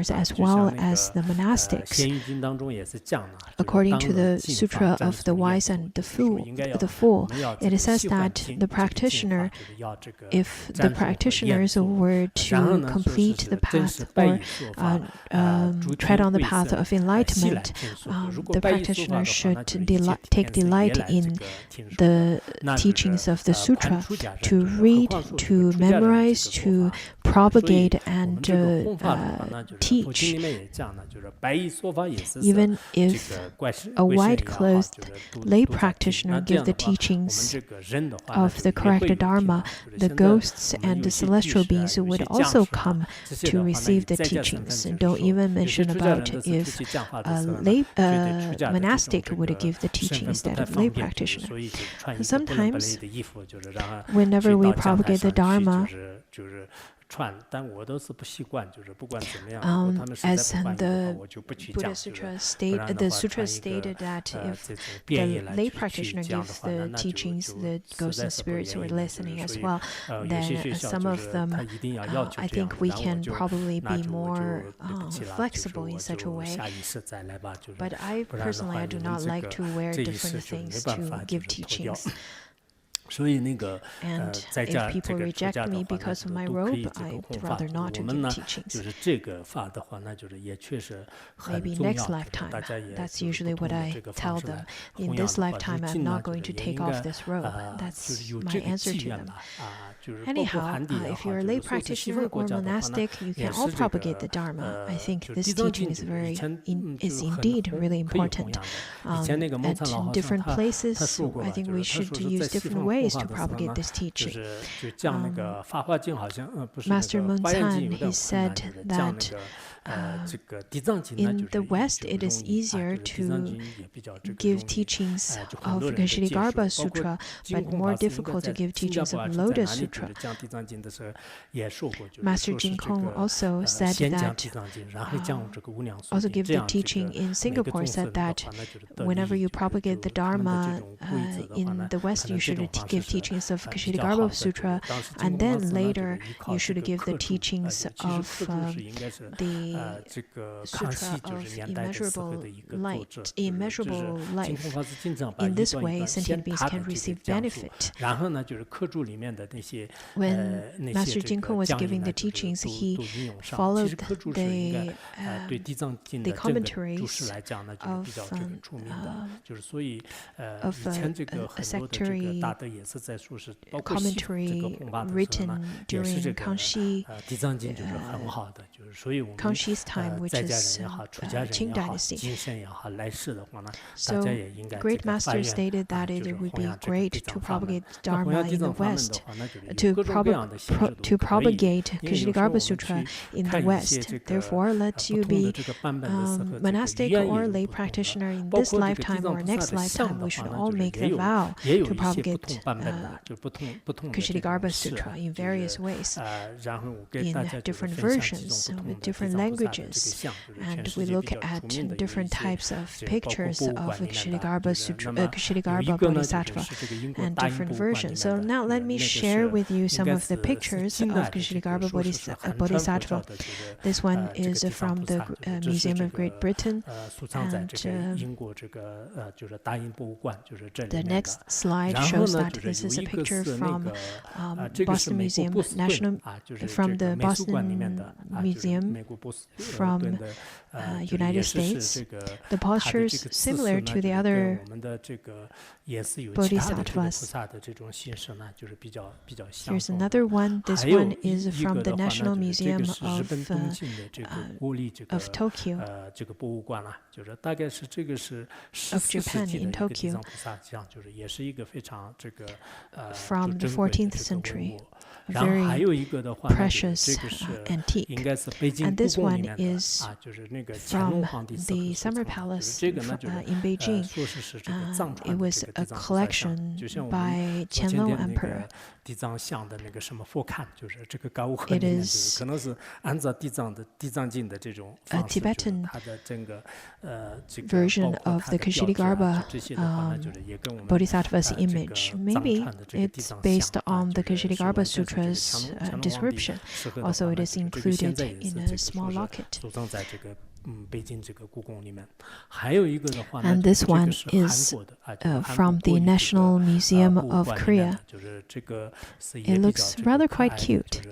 practitioners as well as the monastics. 仙喻经当中也是讲了， According to the Sutra of the Wise and the Fool, it says that the practitioner, if the practitioners were to complete the path or tread on the path of enlightenment, the practitioner should take delight in the teachings of the sutra, to read, to memorize, to propagate and teach. Even if a white-clothed lay practitioner give the teachings of the correct Dharma, the ghosts and the celestial beings would also come to receive the teachings. And don't even mention about if a monastic would give the teaching instead of lay practitioner. Sometimes, whenever we propagate the Dharma, as the Buddha Sutra stated that if the lay practitioner gives the teachings, the ghosts and spirits were listening as well, then some of them, I think we can probably be more flexible in such a way. But I personally, I do not like to wear different things to give teachings. And if people reject me because of my robe, I'd rather not to give teachings. Maybe next lifetime. That's usually what I tell them. In this lifetime, I'm not going to take off this robe. That's my answer to them. Anyhow, if you're a lay practitioner or monastic, you can all propagate the Dharma. I think this teaching is indeed really important. At different places, I think we should use different ways to propagate this teaching. Master Munsan, he said that in the West, it is easier to give teachings of Ksitigarbha Sutra, but more difficult to give teachings of Lotus Sutra. Master Jinkong also said that, also give the teaching in Singapore, said that whenever you propagate the Dharma in the West, you should give teachings of Ksitigarbha Sutra, and then later you should give the teachings of the Sutra of immeasurable life. In this way, sentient beings can receive benefit. When Master Jinkong was giving the teachings, he followed the commentaries of a sectary commentary written during Kangshi's time, which is Qing Dynasty. So, great master stated that it would be great to propagate Dharma in the West, to propagate Ksitigarbha Sutra in the West. Therefore, let you be monastic or lay practitioner in this lifetime or next lifetime. We should all make the vow to propagate Ksitigarbha Sutra in various ways, in different versions, with different languages. And we look at different types of pictures of Ksitigarbha Bodhisattva and different versions. So now let me share with you some of the pictures of Ksitigarbha Bodhisattva. This one is from the Museum of Great Britain, and the next slide shows that this is a picture from Boston Museum, from the Boston Museum from United States. The posture is similar to the other bodhisattvas. Here's another one. This one is from the National Museum of Tokyo, of Japan in Tokyo, from the 14th century. Very precious antique. And this one is from the Summer Palace in Beijing. It was a collection by Qianlong Emperor. It is a Tibetan version of the Ksitigarbha Bodhisattva's image. Maybe it's based on the Ksitigarbha Sutra's description. Also, it is included in a small locket. 北京这个故宫里面。还有一个的话呢， And this 这个 one 是韩 is 国的就是韩 from 国 the 国立这个 National Museum 博物 of 馆里面 Korea. 的，就是这个是 It 也比较 looks 这个 rather 可 quite 爱的， cute. 就是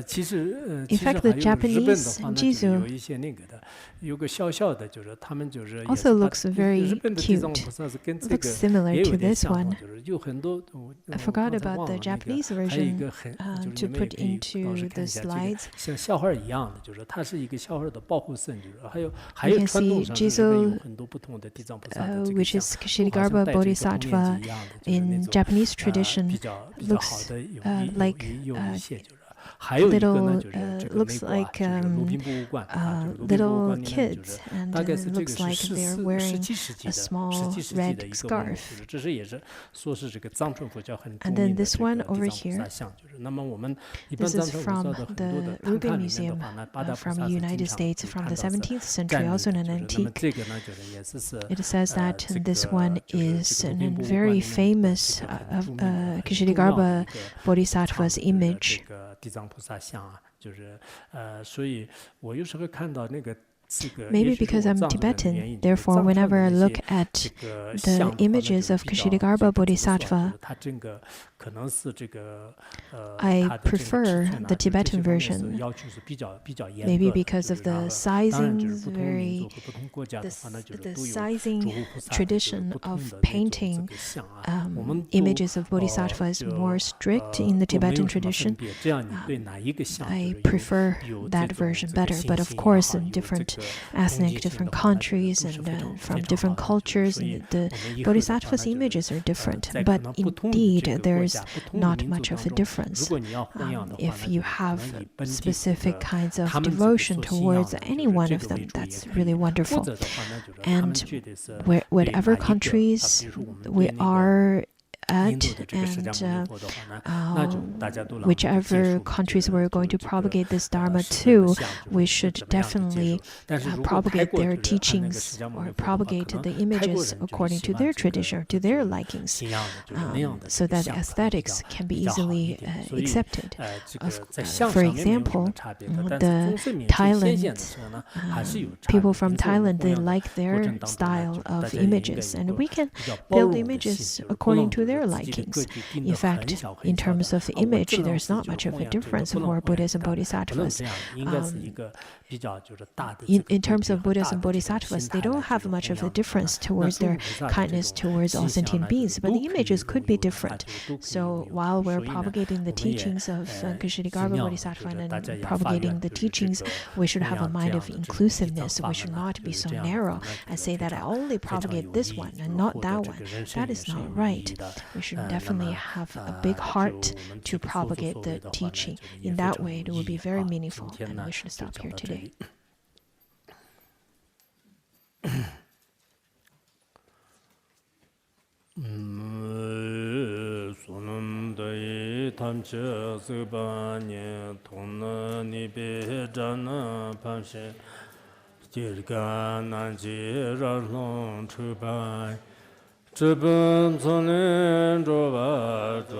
其实 In 其实 fact, 还 the 有日本的 Japanese 话呢，就是有 Jizo 一些那个的，有个小小的，就是他们就是也 also 是把 looks very 日本的地藏 cute. 菩萨是跟 It 这 looks 个 similar 也 to 有点 this 像哈， one. 就是有很多 I forgot 刚才 about 忘 the 了那个， Japanese 还有一 version 个很就是 to 你们也 put 可以到时 into 看 the 一下，这个 slides. 像笑话一样的，就是它是一个笑话的保护圣，就是还有 You 传 can 统 see 上是日本有 Jizo, 很多不同的地藏菩萨的这个 which 像， is 好像 Ksitigarbha 带着一个童年 Bodhisattva 纪一样的，就是那 in 种 Japanese 比 tradition 较好 looks 的有 like 有一些就是。还有一个呢， little 就是这个美 looks 国啊， like 就是鲁宾博物馆啊，就是鲁宾博物 little 馆里面就 kids, 是 and 大概是这个 looks 是 like they're wearing 17世纪 a 的 small 17世纪的 red 一个文物， scarf. 就是这是也是说是这个藏传佛教很著 And 名 then 的 this 这 one 个地 over 藏菩 here, 萨像，就是那么我们一般 this 藏 is 传佛 from 教的很多 the 的探 Rubin 看里面的 Museum 话呢，八大菩 from 萨 the 是经 United 常 States 会 from 看 the 到是 17th 站 century, 立的， also an 就是那么 antique. 这个呢，就是也是 It says that 这 this 个 one 就是 is 这个鲁 an 宾博物馆 very 里面的 famous 这个 of 很著名的很重要的 Ksitigarbha 一个 Bodhisattva's 这 image. 个地藏菩萨像啊，就是所以我有时候看到那个这个， Maybe 也许是 because 我 I'm 藏人的原 Tibetan, 因，就是 therefore 藏传 whenever 的 I 那 look 些 at 这个 the 像的话呢， images 就是 of 比较 Ksitigarbha 这个怎么说，就 Bodhisattva, 是它这个可能是这个 I 它的这个尺 prefer 寸啊， the 就这 Tibetan 些方面是 version. 要求是比较严 Maybe 格的， because 就 of 是然 the 后当然就是 sizings, 不同民 very 族和不同国家的话呢，就是 the 都有 sizing 诸佛菩萨的就是 tradition 不同 of 的那种这 painting 个像啊，我们都 images of Bodhisattva is 就 more strict in the 都没有 Tibetan 什么分 tradition. 别，这样你对哪一个像就 I 是 prefer 有 that 这种 version 这个 better, 信 but of 心也 course 好， in 有 different 这个 ethnic, 攻击性 different 的话，那就 countries 都是 and 非常 from 非常 different 好的，就是 cultures, 所以 and the 我们以后的话 Bodhisattva's 呢，就是 images are different, 在可 but 能不同的这 indeed 个国 there's 家、不同的 not 民族 much of 当 a 中， difference. 如果你要弘扬的话， If 那 you 就是可 have 能以本地这 specific 个 kinds of 他们这个 devotion 所信仰 towards 的，就 any 是 one 这 of 个 them, 为主也 that's 可以。 really 或 wonderful. 者的话呢，就是他们 And 觉得是 whatever 对哪一个， countries 比如说我们 we 对那个 are 印 at 度的这个释迦 and 牟尼佛的话呢，那就大家都让我们去接 whichever 受 countries 这个 we're going 就 to 这个 propagate this Dharma 圣人的 to, 像，就 we 是 should 怎么样去接 definitely 受。但是如果太 propagate 过 their 就是按那个释 teachings 迦牟尼 or 佛的话，可 propagate 能 the 泰国 images 人就 according 喜 to 欢 their 这个 tradition, 就 to their 是 likings, 信仰的就是那样的这 so 个 that 像可能比 aesthetics 较 can be 比较好一 easily 点。所以 accepted. 这个 Of, 在相 for 上面没有什么 example, 差别的，但是 the 宗圣明去显现的 Thailand 时候呢，还是有差别。 people from 因此我们 Thailand, 弘 they 扬的 like 过 their 程当中呢， style 就大 of 家也应该 images, 有 and 个 we can 比较包 build 容的心， images 就是不 according 能 to 就 their 是自己的格 likings. 局定 In 得很 fact, 小很 in 小 terms 的 of 我 image, 这样 there's 子 not 就 much of 弘 a 扬这个 difference 不能 for 弘扬 Buddhas and 大的，不能 Bodhisattvas. 这样，应该是一个比较就是大的这 In 个格 terms 局 of 和 Buddhas 大 and 的这种 Bodhisattvas, 心 they 态来 don't 去 have 弘 much of 扬 a 的话呢， difference 那 towards 诸 their 佛菩萨的这 kindness 种 towards 形 all 象 sentient 呢，就 beings, 是 but the 都可以 images 有 could be 有它 different. 就是都可以 So 有 while 所 we're 以呢， propagating the 我们也 teachings of 尽 Ksitigarbha 量就 Bodhisattva 是大家 and 也发愿 propagating the 就是这 teachings, 个 we should 弘 have a 扬这 mind 样 of 的这种地藏 inclusiveness. 法 We 门 should 呢， not 就 be 是 so 这样的话 narrow 呢，就 and 是 say 非 that I 常 only 非常 propagate 有 this 意 one 义，就是 and not 获得 that 这 one. 个人生 That 也 is 是 not 有意 right. 义的。 We should 那 definitely 么 have a big 就 heart 我们 to 这个所作 propagate 所 the 为的话呢， teaching. 这个也 In 非 that 常 way, 有 it 意 would be 义 very 啊。今 meaningful, 天 and 呢 we should 就 stop 讲 here 到这 today. 里。소는 더이 탐쳐 스바니 돈은 입에 자나 밤새 길가 난지라론 추바 저번 손에 줘봐 줘